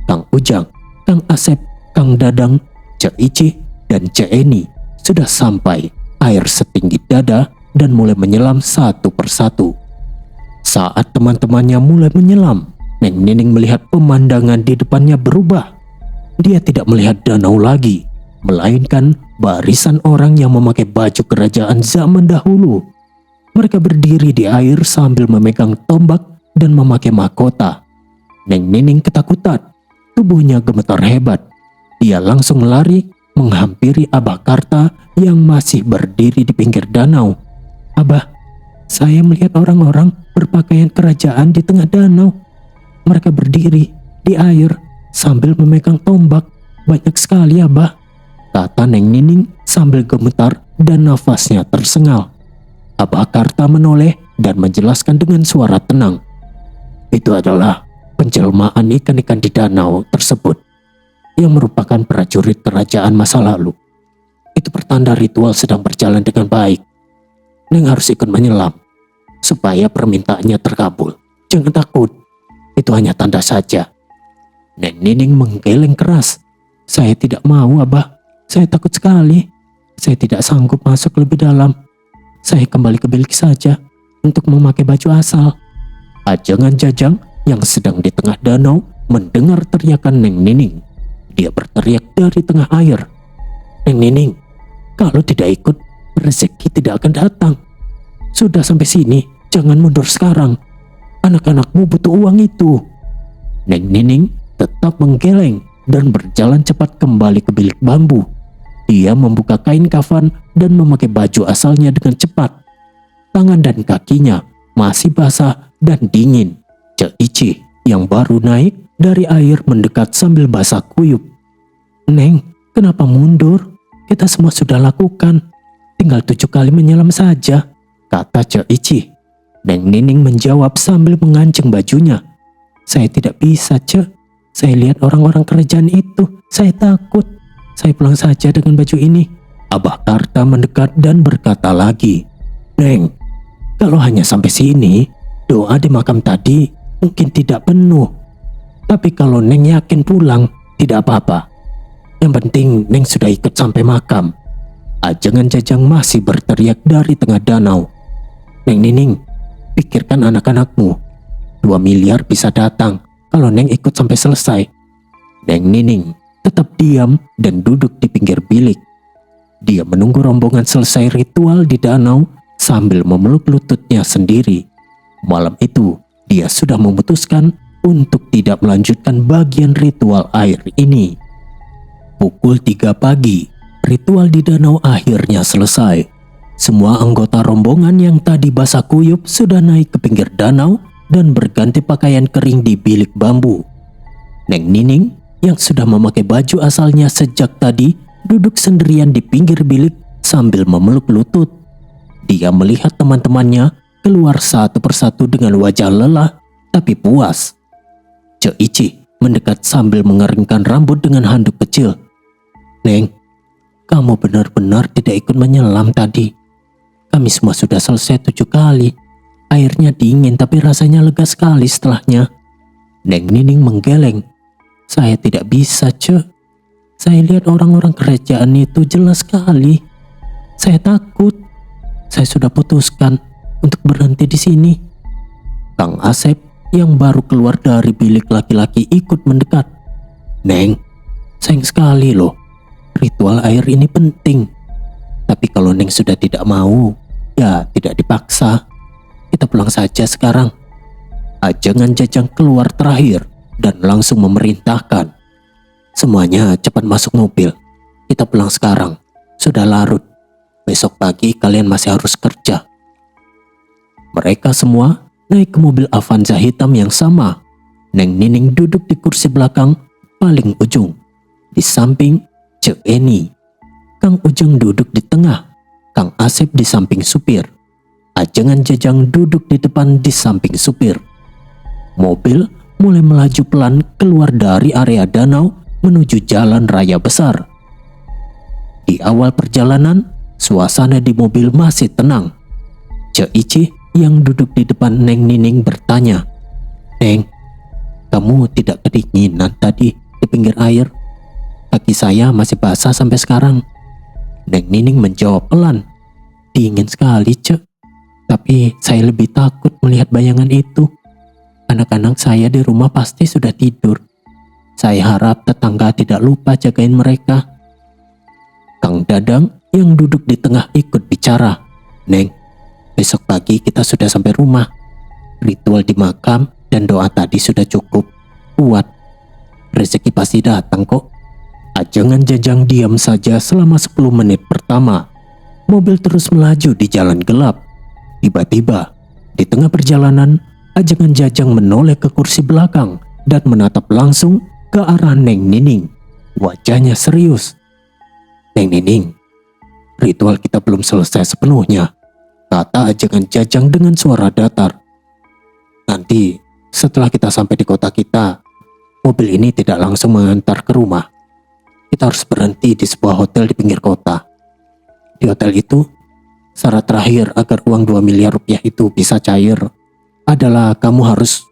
Kang Ujang, Kang Asep, Kang Dadang, Cek Ici, dan Cek Eni sudah sampai air setinggi dada dan mulai menyelam satu persatu. Saat teman-temannya mulai menyelam, Neng Nining melihat pemandangan di depannya berubah. Dia tidak melihat danau lagi, melainkan barisan orang yang memakai baju kerajaan zaman dahulu. Mereka berdiri di air sambil memegang tombak dan memakai mahkota. Neng Nining ketakutan, tubuhnya gemetar hebat. Dia langsung lari menghampiri Abah Karta yang masih berdiri di pinggir danau. "Abah, saya melihat orang-orang berpakaian kerajaan di tengah danau. Mereka berdiri di air sambil memegang tombak. Banyak sekali, Abah," kata Neng Nining sambil gemetar dan nafasnya tersengal. Abah Karta menoleh dan menjelaskan dengan suara tenang. "Itu adalah penjelmaan ikan-ikan di danau tersebut yang merupakan prajurit kerajaan masa lalu. Itu pertanda ritual sedang berjalan dengan baik. Neng harus ikut menyelam supaya permintaannya terkabul. Jangan takut, itu hanya tanda saja." Neng Nining menggeleng keras. "Saya tidak mau, Abah. Saya takut sekali. Saya tidak sanggup masuk lebih dalam. Saya kembali ke bilik saja untuk memakai baju asal." Ajangan Jajang yang sedang di tengah danau mendengar teriakan Neng Nining. Dia berteriak dari tengah air, "Neng Nining, kalau tidak ikut, rezeki tidak akan datang. Sudah sampai sini, jangan mundur sekarang. Anak-anakmu butuh uang itu." Neng Nining tetap menggeleng dan berjalan cepat kembali ke bilik bambu. Dia membuka kain kafan dan memakai baju asalnya dengan cepat. Tangan dan kakinya masih basah dan dingin. Cek Ici yang baru naik dari air mendekat sambil basah kuyup. "Neng, kenapa mundur? Kita semua sudah lakukan. Tinggal 7 kali menyelam saja," kata Cek Ici. Neng Nining menjawab sambil mengancing bajunya. "Saya tidak bisa, Cek. Saya lihat orang-orang kerajaan itu. Saya takut. Saya pulang saja dengan baju ini." Abah Karta mendekat dan berkata lagi, "Neng, kalau hanya sampai sini, doa di makam tadi mungkin tidak penuh. Tapi kalau Neng yakin pulang, tidak apa-apa. Yang penting Neng sudah ikut sampai makam." Ajangan Jajang masih berteriak dari tengah danau, "Neng Nining, pikirkan anak-anakmu. 2 miliar bisa datang kalau Neng ikut sampai selesai." Neng Nining tetap diam dan duduk di pinggir bilik. Dia menunggu rombongan selesai ritual di danau sambil memeluk lututnya sendiri. Malam itu, dia sudah memutuskan untuk tidak melanjutkan bagian ritual air ini. Pukul 3 pagi, ritual di danau akhirnya selesai. Semua anggota rombongan yang tadi basah kuyup sudah naik ke pinggir danau dan berganti pakaian kering di bilik bambu. Neng Nining yang sudah memakai baju asalnya sejak tadi duduk sendirian di pinggir bilik sambil memeluk lutut. Dia melihat teman-temannya keluar satu persatu dengan wajah lelah tapi puas. Cek Ici mendekat sambil mengeringkan rambut dengan handuk kecil. "Neng, kamu benar-benar tidak ikut menyelam tadi. Kami semua sudah selesai 7 kali. Airnya dingin tapi rasanya lega sekali setelahnya." Neng Nining menggeleng. "Saya tidak bisa, Cek. Saya lihat orang-orang kerajaan itu jelas sekali. Saya takut. Saya sudah putuskan untuk berhenti di sini." Kang Asep yang baru keluar dari bilik laki-laki ikut mendekat. "Neng, sayang sekali loh. Ritual air ini penting. Tapi kalau Neng sudah tidak mau, ya tidak dipaksa. Kita pulang saja sekarang." Ajangan Jajang keluar terakhir dan langsung memerintahkan, "Semuanya cepat masuk mobil. Kita pulang sekarang. Sudah larut. Besok pagi kalian masih harus kerja." Mereka semua naik ke mobil Avanza hitam yang sama. Neng Nining duduk di kursi belakang paling ujung, di samping Cek Eni. Kang Ujang duduk di tengah, Kang Asep di samping supir. Ajengan Jajang duduk di depan di samping supir. Mobil mulai melaju pelan keluar dari area danau menuju jalan raya besar. Di awal perjalanan, suasana di mobil masih tenang. Cek Ici yang duduk di depan Neng Nining bertanya, "Neng, kamu tidak kedinginan tadi di pinggir air? Kaki saya masih basah sampai sekarang." Neng Nining menjawab pelan, "Dingin sekali, Cek. Tapi saya lebih takut melihat bayangan itu. Anak-anak saya di rumah pasti sudah tidur. Saya harap tetangga tidak lupa jagain mereka." Kang Dadang yang duduk di tengah ikut bicara, "Neng, besok pagi kita sudah sampai rumah. Ritual di makam dan doa tadi sudah cukup kuat. Rezeki pasti datang kok." Ajengan Jajang diam saja selama 10 menit pertama. Mobil terus melaju di jalan gelap. Tiba-tiba, di tengah perjalanan, Ajengan Jajang menoleh ke kursi belakang dan menatap langsung ke arah Neng Nining. Wajahnya serius. "Neng Nining, ritual kita belum selesai sepenuhnya," kata Ajengan Jajang dengan suara datar. "Nanti setelah kita sampai di kota kita, mobil ini tidak langsung mengantar ke rumah. Kita harus berhenti di sebuah hotel di pinggir kota. Di hotel itu, syarat terakhir agar uang 2 miliar rupiah itu bisa cair adalah kamu harus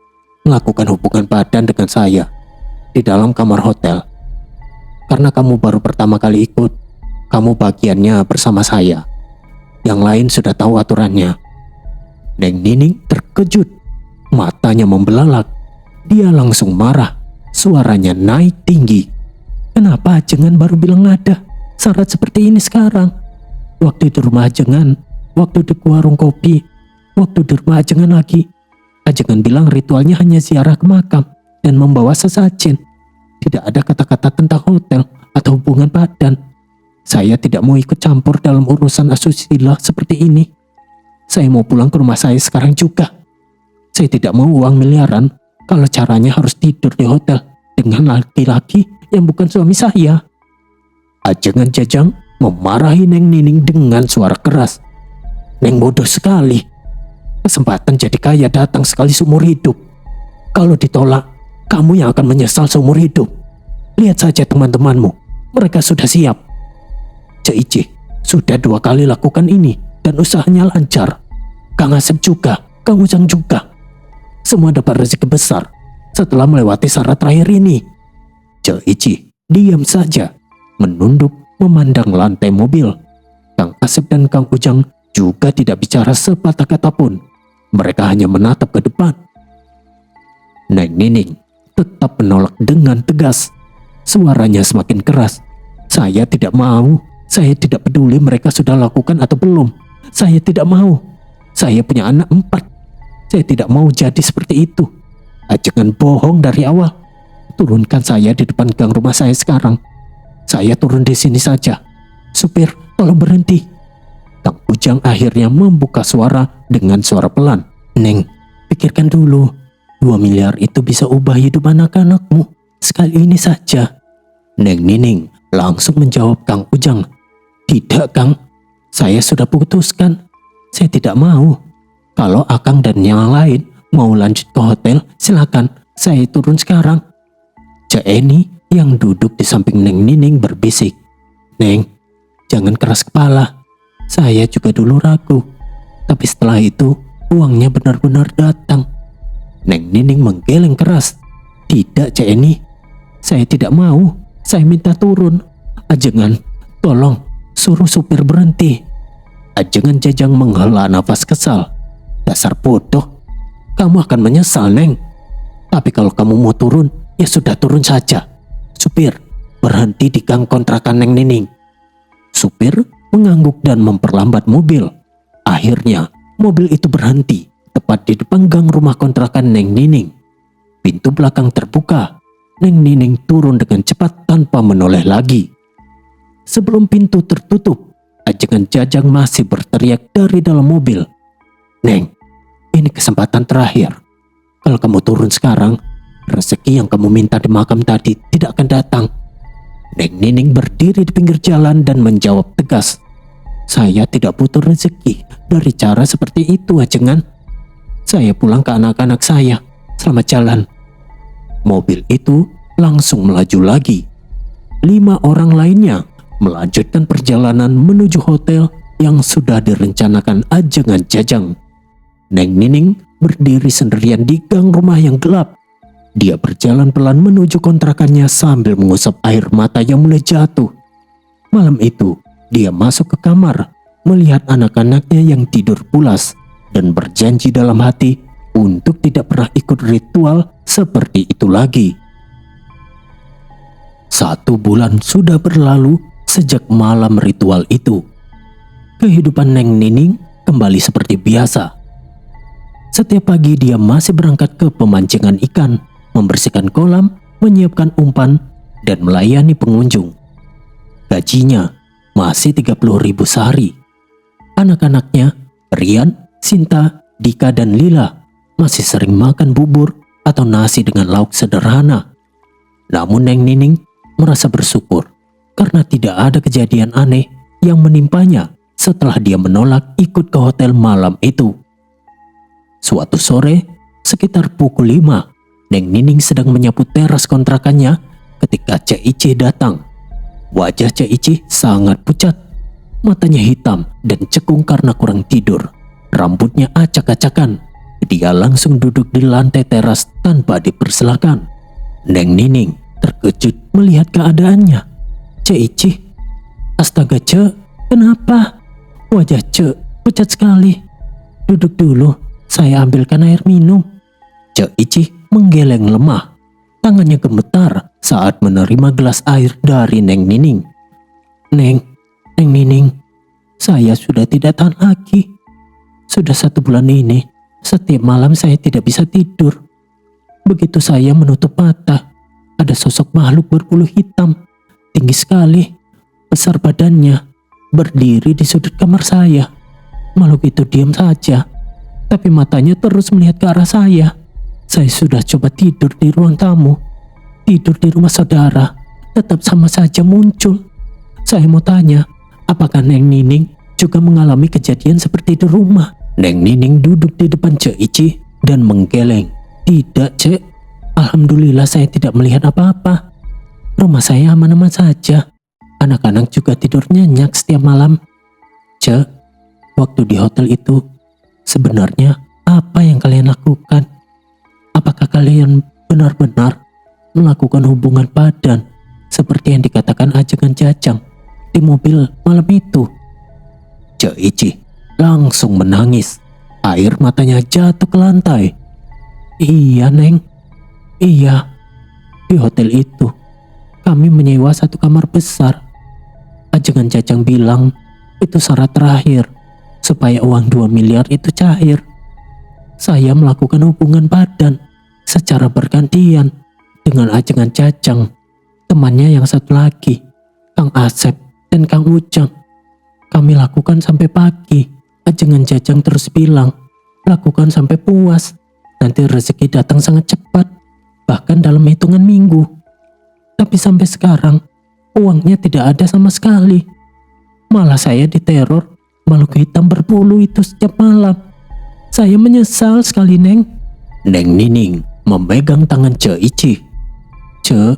melakukan hubungan badan dengan saya di dalam kamar hotel. Karena kamu baru pertama kali ikut, kamu bagiannya bersama saya. Yang lain sudah tahu aturannya." Neng Nining terkejut, matanya membelalak. Dia langsung marah, suaranya naik tinggi. "Kenapa Ajengan baru bilang ada syarat seperti ini sekarang? Waktu di rumah Ajengan, waktu di warung kopi, waktu di rumah Ajengan lagi, Ajengan bilang ritualnya hanya ziarah ke makam dan membawa sesajen. Tidak ada kata-kata tentang hotel atau hubungan badan. Saya tidak mau ikut campur dalam urusan asusila seperti ini. Saya mau pulang ke rumah saya sekarang juga. Saya tidak mau uang miliaran kalau caranya harus tidur di hotel dengan laki-laki yang bukan suami saya." Ajengan Jajang memarahi Neng Nining dengan suara keras. "Neng bodoh sekali. Kesempatan jadi kaya datang sekali seumur hidup. Kalau ditolak, kamu yang akan menyesal seumur hidup. Lihat saja teman-temanmu, mereka sudah siap. Cek Ici sudah 2 kali lakukan ini dan usahanya lancar. Kang Asep juga, Kang Ujang juga. Semua dapat rezeki besar setelah melewati syarat terakhir ini." Cek Ici diam saja, menunduk memandang lantai mobil. Kang Asep dan Kang Ujang juga tidak bicara sepatah kata pun. Mereka hanya menatap ke depan. Neng Nining tetap menolak dengan tegas. Suaranya semakin keras. "Saya tidak mau. Saya tidak peduli mereka sudah lakukan atau belum. Saya tidak mau. Saya punya anak 4. Saya tidak mau jadi seperti itu. Ajengan bohong dari awal. Turunkan saya di depan gang rumah saya sekarang. Saya turun di sini saja. Supir, tolong berhenti." Kang Ujang akhirnya membuka suara dengan suara pelan. "Neng, pikirkan dulu. 2 miliar itu bisa ubah hidup anak-anakmu. Sekali ini saja." Neng Nining langsung menjawab Kang Ujang. "Tidak, Kang. Saya sudah putuskan. Saya tidak mau. Kalau Akang dan yang lain mau lanjut ke hotel, silakan. Saya turun sekarang." Cek Eni yang duduk di samping Neng Nining berbisik, "Neng, jangan keras kepala. Saya juga dulu ragu. Tapi setelah itu, uangnya benar-benar datang." Neng Nining menggeleng keras. "Tidak, Cek Eni. Saya tidak mau. Saya minta turun. Ajengan, tolong suruh supir berhenti." Ajengan Jajang menghela nafas kesal. "Dasar bodoh. Kamu akan menyesal, Neng. Tapi kalau kamu mau turun, ya sudah turun saja. Supir, berhenti di gang kontrakan Neng Nining." Supir mengangguk dan memperlambat mobil. Akhirnya, mobil itu berhenti tepat di depan gang rumah kontrakan Neng Nining. Pintu belakang terbuka. Neng Nining turun dengan cepat tanpa menoleh lagi. Sebelum pintu tertutup, Ajengan Jajang masih berteriak dari dalam mobil. "Neng, ini kesempatan terakhir. Kalau kamu turun sekarang, rezeki yang kamu minta di makam tadi tidak akan datang. Neng Nining berdiri di pinggir jalan dan menjawab tegas. Saya tidak butuh rezeki dari cara seperti itu, Ajengan. Saya pulang ke anak-anak saya. Selamat jalan. Mobil itu langsung melaju lagi. 5 orang lainnya melanjutkan perjalanan menuju hotel yang sudah direncanakan Ajengan Jajang. Neng Nining berdiri sendirian di gang rumah yang gelap. Dia berjalan pelan menuju kontrakannya sambil mengusap air mata yang mulai jatuh. Malam itu, dia masuk ke kamar, melihat anak-anaknya yang tidur pulas, dan berjanji dalam hati untuk tidak pernah ikut ritual seperti itu lagi. 1 bulan sudah berlalu sejak malam ritual itu. Kehidupan Neng Nining kembali seperti biasa. Setiap pagi dia masih berangkat ke pemancingan ikan, membersihkan kolam, menyiapkan umpan, dan melayani pengunjung. Gajinya masih 30.000 sehari. Anak-anaknya, Rian, Sinta, Dika, dan Lila masih sering makan bubur atau nasi dengan lauk sederhana. Namun Neng Nining merasa bersyukur karena tidak ada kejadian aneh yang menimpanya setelah dia menolak ikut ke hotel malam itu. Suatu sore, sekitar pukul 5, Neng Nining sedang menyapu teras kontrakannya ketika Cek Ici datang. Wajah Cek Ici sangat pucat, matanya hitam dan cekung karena kurang tidur. Rambutnya acak-acakan. Dia langsung duduk di lantai teras tanpa dipersilakan. Neng Nining terkejut melihat keadaannya. Cek Ici, astaga Cek, kenapa? Wajah Cek pucat sekali. Duduk dulu, saya ambilkan air minum. Cek Ici menggeleng lemah. Tangannya gemetar saat menerima gelas air dari Neng Nining. Neng Nining, saya sudah tidak tahan lagi. Sudah 1 bulan ini, setiap malam saya tidak bisa tidur. Begitu saya menutup mata, ada sosok makhluk berbulu hitam, tinggi sekali, besar badannya, berdiri di sudut kamar saya. Makhluk itu diam saja, tapi matanya terus melihat ke arah saya. Saya sudah coba tidur di ruang tamu, tidur di rumah saudara, tetap sama saja muncul. Saya mau tanya, apakah Neng Nining juga mengalami kejadian seperti di rumah? Neng Nining duduk di depan Cek Ici dan menggeleng. Tidak Cek, alhamdulillah saya tidak melihat apa-apa. Rumah saya aman-aman saja. Anak-anak juga tidur nyenyak setiap malam. Cek, waktu di hotel itu, sebenarnya apa yang kalian lakukan? Apakah kalian benar-benar melakukan hubungan badan seperti yang dikatakan Ajengan Jajang di mobil malam itu? Cek Ici langsung menangis. Air matanya jatuh ke lantai. Iya Neng, iya. Di hotel itu kami menyewa 1 kamar besar. Ajengan Jajang bilang itu syarat terakhir supaya uang 2 miliar itu cair. Saya melakukan hubungan badan secara bergantian dengan Ajengan Jajang, temannya yang satu lagi, Kang Asep dan Kang Ujang. Kami lakukan sampai pagi. Ajengan Jajang terus bilang, lakukan sampai puas. Nanti rezeki datang sangat cepat, bahkan dalam hitungan minggu. Tapi sampai sekarang, uangnya tidak ada sama sekali. Malah saya diteror makhluk hitam berbulu itu setiap malam. Saya menyesal sekali Neng. Neng Nining memegang tangan Cek Ici. Cek,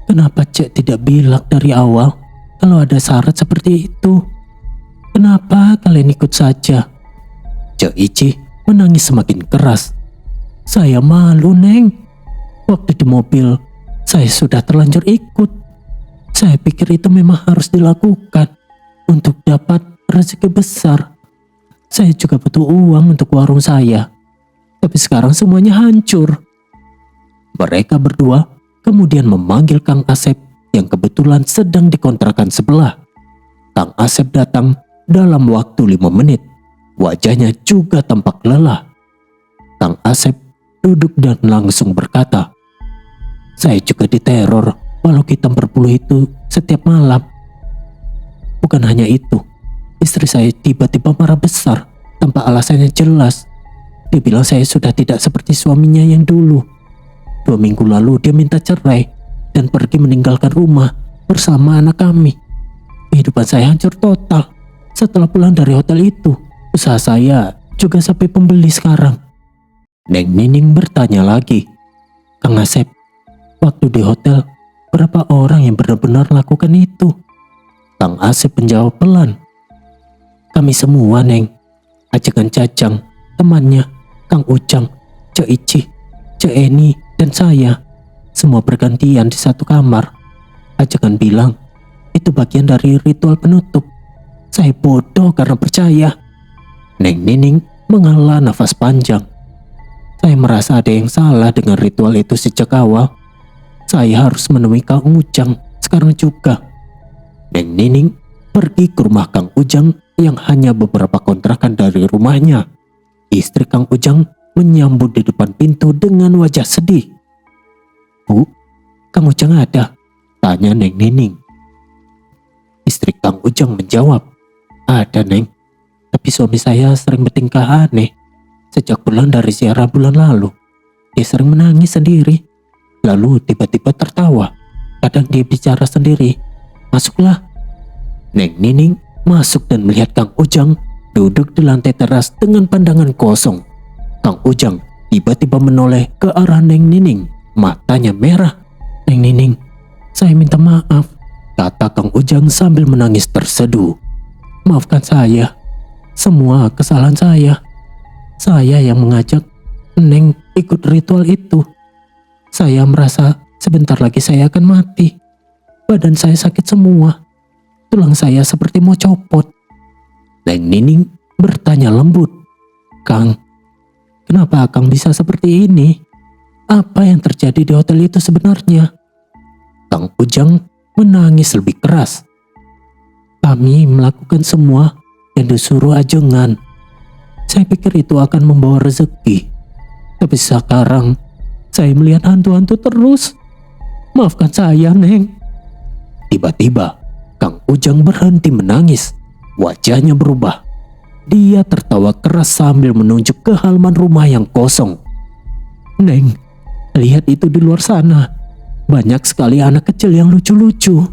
kenapa Cek tidak bilang dari awal kalau ada syarat seperti itu? Kenapa kalian ikut saja? Cek Ici menangis semakin keras. Saya malu Neng. Waktu di mobil, saya sudah terlanjur ikut. Saya pikir itu memang harus dilakukan untuk dapat rezeki besar. Saya juga butuh uang untuk warung saya. Tapi sekarang semuanya hancur. Mereka berdua kemudian memanggil Kang Asep yang kebetulan sedang dikontrakan sebelah. Kang Asep datang dalam waktu 5 menit. Wajahnya juga tampak lelah. Kang Asep duduk dan langsung berkata, saya juga diteror makhluk hitam berbulu itu setiap malam. Bukan hanya itu, istri saya tiba-tiba marah besar tanpa alasannya jelas. Dia bilang saya sudah tidak seperti suaminya yang dulu. 2 minggu lalu dia minta cerai dan pergi meninggalkan rumah bersama anak kami. Kehidupan saya hancur total. Setelah pulang dari hotel itu, usaha saya juga sampai pembeli sekarang. Neng Nining bertanya lagi, Kang Asep, waktu di hotel berapa orang yang benar-benar lakukan itu? Kang Asep menjawab pelan, kami semua, Neng. Ajakan Cacang, temannya, Kang Ujang, Cek Ici, Cek Eni, dan saya. Semua bergantian di satu kamar. Ajakan bilang, itu bagian dari ritual penutup. Saya bodoh karena percaya. Neng Nining menghela nafas panjang. Saya merasa ada yang salah dengan ritual itu sejak awal. Saya harus menemui Kang Ujang sekarang juga. Neng Nining pergi ke rumah Kang Ujang yang hanya beberapa kontrakan dari rumahnya. Istri Kang Ujang menyambut di depan pintu dengan wajah sedih. Bu, Kang Ujang ada? Tanya Neng Nining. Istri Kang Ujang menjawab, ada Neng, tapi suami saya sering bertingkah aneh. Sejak pulang dari ziarah bulan lalu, dia sering menangis sendiri, lalu tiba-tiba tertawa. Kadang dia bicara sendiri. Masuklah. Neng Nining masuk dan melihat Kang Ujang duduk di lantai teras dengan pandangan kosong. Kang Ujang tiba-tiba menoleh ke arah Neng Nining, matanya merah. Neng Nining, saya minta maaf, kata Kang Ujang sambil menangis terseduh. Maafkan saya, semua kesalahan saya. Saya yang mengajak Neng ikut ritual itu. Saya merasa sebentar lagi saya akan mati. Badan saya sakit semua. Tulang saya seperti mau copot. Neng Nining bertanya lembut, Kang, kenapa Kang bisa seperti ini? Apa yang terjadi di hotel itu sebenarnya? Kang Ujang menangis lebih keras. Kami melakukan semua yang disuruh ajengan. Saya pikir itu akan membawa rezeki. Tapi sekarang saya melihat hantu-hantu terus. Maafkan saya, Neng. Tiba-tiba Kang Ujang berhenti menangis. Wajahnya berubah. Dia tertawa keras sambil menunjuk ke halaman rumah yang kosong. Neng, lihat itu di luar sana. Banyak sekali anak kecil yang lucu-lucu.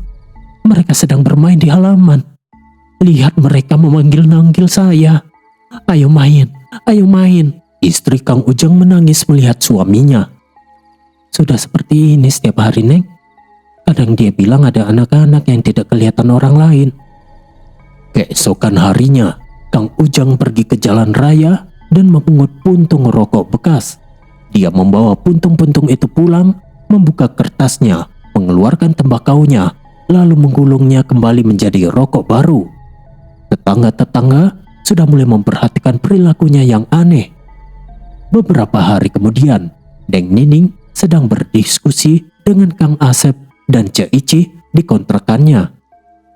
Mereka sedang bermain di halaman. Lihat mereka memanggil-nanggil saya. Ayo main, ayo main. Istri Kang Ujang menangis melihat suaminya. Sudah seperti ini setiap hari, Neng. Kadang dia bilang ada anak-anak yang tidak kelihatan orang lain. Keesokan harinya, Kang Ujang pergi ke jalan raya dan memungut puntung rokok bekas. Dia membawa puntung-puntung itu pulang, membuka kertasnya, mengeluarkan tembakaunya, lalu menggulungnya kembali menjadi rokok baru. Tetangga-tetangga sudah mulai memperhatikan perilakunya yang aneh. Beberapa hari kemudian, Neng Nining sedang berdiskusi dengan Kang Asep dan Cek Ici di kontrakannya.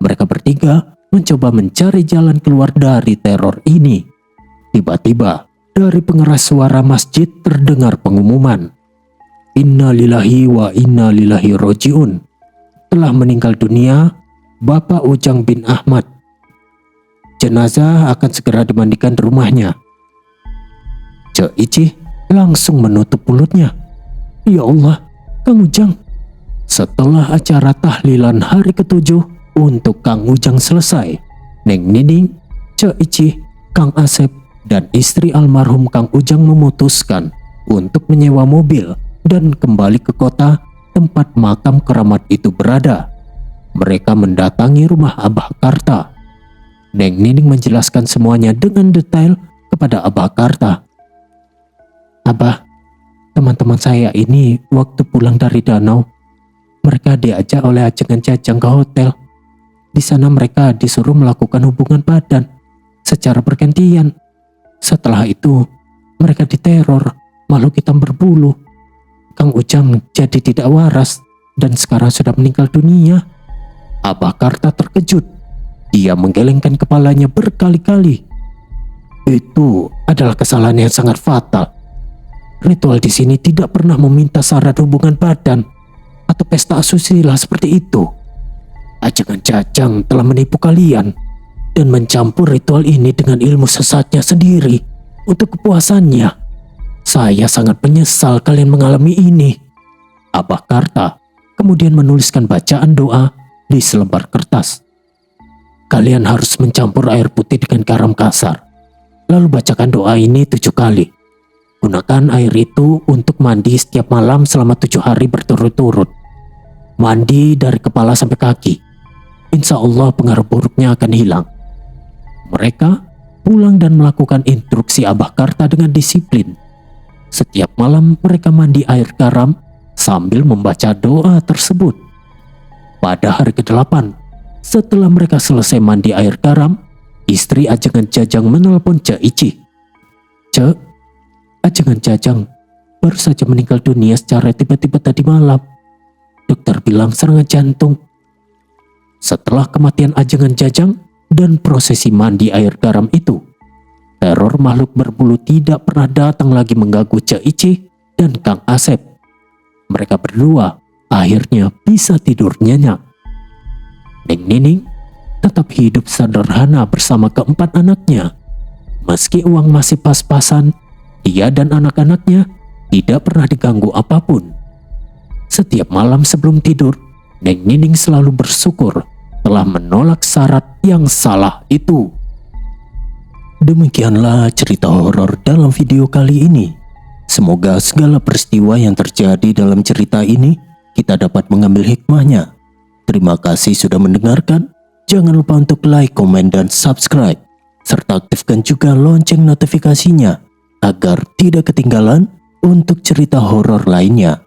Mereka bertiga mencoba mencari jalan keluar dari teror ini. Tiba-tiba dari pengeras suara masjid terdengar pengumuman, Inna lillahi wa inna lillahi roji'un. Telah meninggal dunia Bapak Ujang bin Ahmad. Jenazah akan segera dimandikan di rumahnya. Cek Ici langsung menutup mulutnya. Ya Allah, Kang Ujang. Setelah acara tahlilan hari ke-7 untuk Kang Ujang selesai, Neng Nining, Cek Ici, Kang Asep, dan istri almarhum Kang Ujang memutuskan untuk menyewa mobil dan kembali ke kota tempat makam keramat itu berada. Mereka mendatangi rumah Abah Karta. Neng Nining menjelaskan semuanya dengan detail kepada Abah Karta. Abah, teman-teman saya ini waktu pulang dari danau, mereka diajak oleh ajengan Cacang ke hotel. Di sana mereka disuruh melakukan hubungan badan secara bergantian. Setelah itu, mereka diteror makhluk hitam berbulu. Kang Ujang jadi tidak waras dan sekarang sudah meninggal dunia. Abah Karta terkejut. Dia menggelengkan kepalanya berkali-kali. Itu adalah kesalahan yang sangat fatal. Ritual di sini tidak pernah meminta syarat hubungan badan atau pesta asusila seperti itu. Ajengan Cacang telah menipu kalian dan mencampur ritual ini dengan ilmu sesatnya sendiri untuk kepuasannya. Saya sangat menyesal kalian mengalami ini. Abah Karta kemudian menuliskan bacaan doa di selembar kertas. Kalian harus mencampur air putih dengan garam kasar. Lalu bacakan doa ini 7 kali. Gunakan air itu untuk mandi setiap malam selama 7 hari berturut-turut. Mandi dari kepala sampai kaki. Insya Allah pengaruh buruknya akan hilang. Mereka pulang dan melakukan instruksi Abah Karta dengan disiplin. Setiap malam mereka mandi air garam sambil membaca doa tersebut. Pada hari ke-8, setelah mereka selesai mandi air garam, istri Ajengan Jajang menelpon Cek Ici. "Cek, Ajengan Jajang baru saja meninggal dunia secara tiba-tiba tadi malam. Dokter bilang serangan jantung." Setelah kematian Ajengan Jajang dan prosesi mandi air garam itu, teror makhluk berbulu tidak pernah datang lagi mengganggu Cek Ici dan Kang Asep. Mereka berdua akhirnya bisa tidur nyenyak. Neng Nining tetap hidup sederhana bersama keempat anaknya. Meski uang masih pas-pasan, dia dan anak-anaknya tidak pernah diganggu apapun. Setiap malam sebelum tidur, Neng Nining selalu bersyukur telah menolak syarat yang salah itu. Demikianlah cerita horor dalam video kali ini. Semoga segala peristiwa yang terjadi dalam cerita ini kita dapat mengambil hikmahnya. Terima kasih sudah mendengarkan. Jangan lupa untuk like, komen, dan subscribe. Serta aktifkan juga lonceng notifikasinya agar tidak ketinggalan untuk cerita horor lainnya.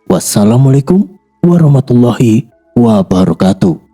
Wassalamualaikum warahmatullahi wabarakatuh.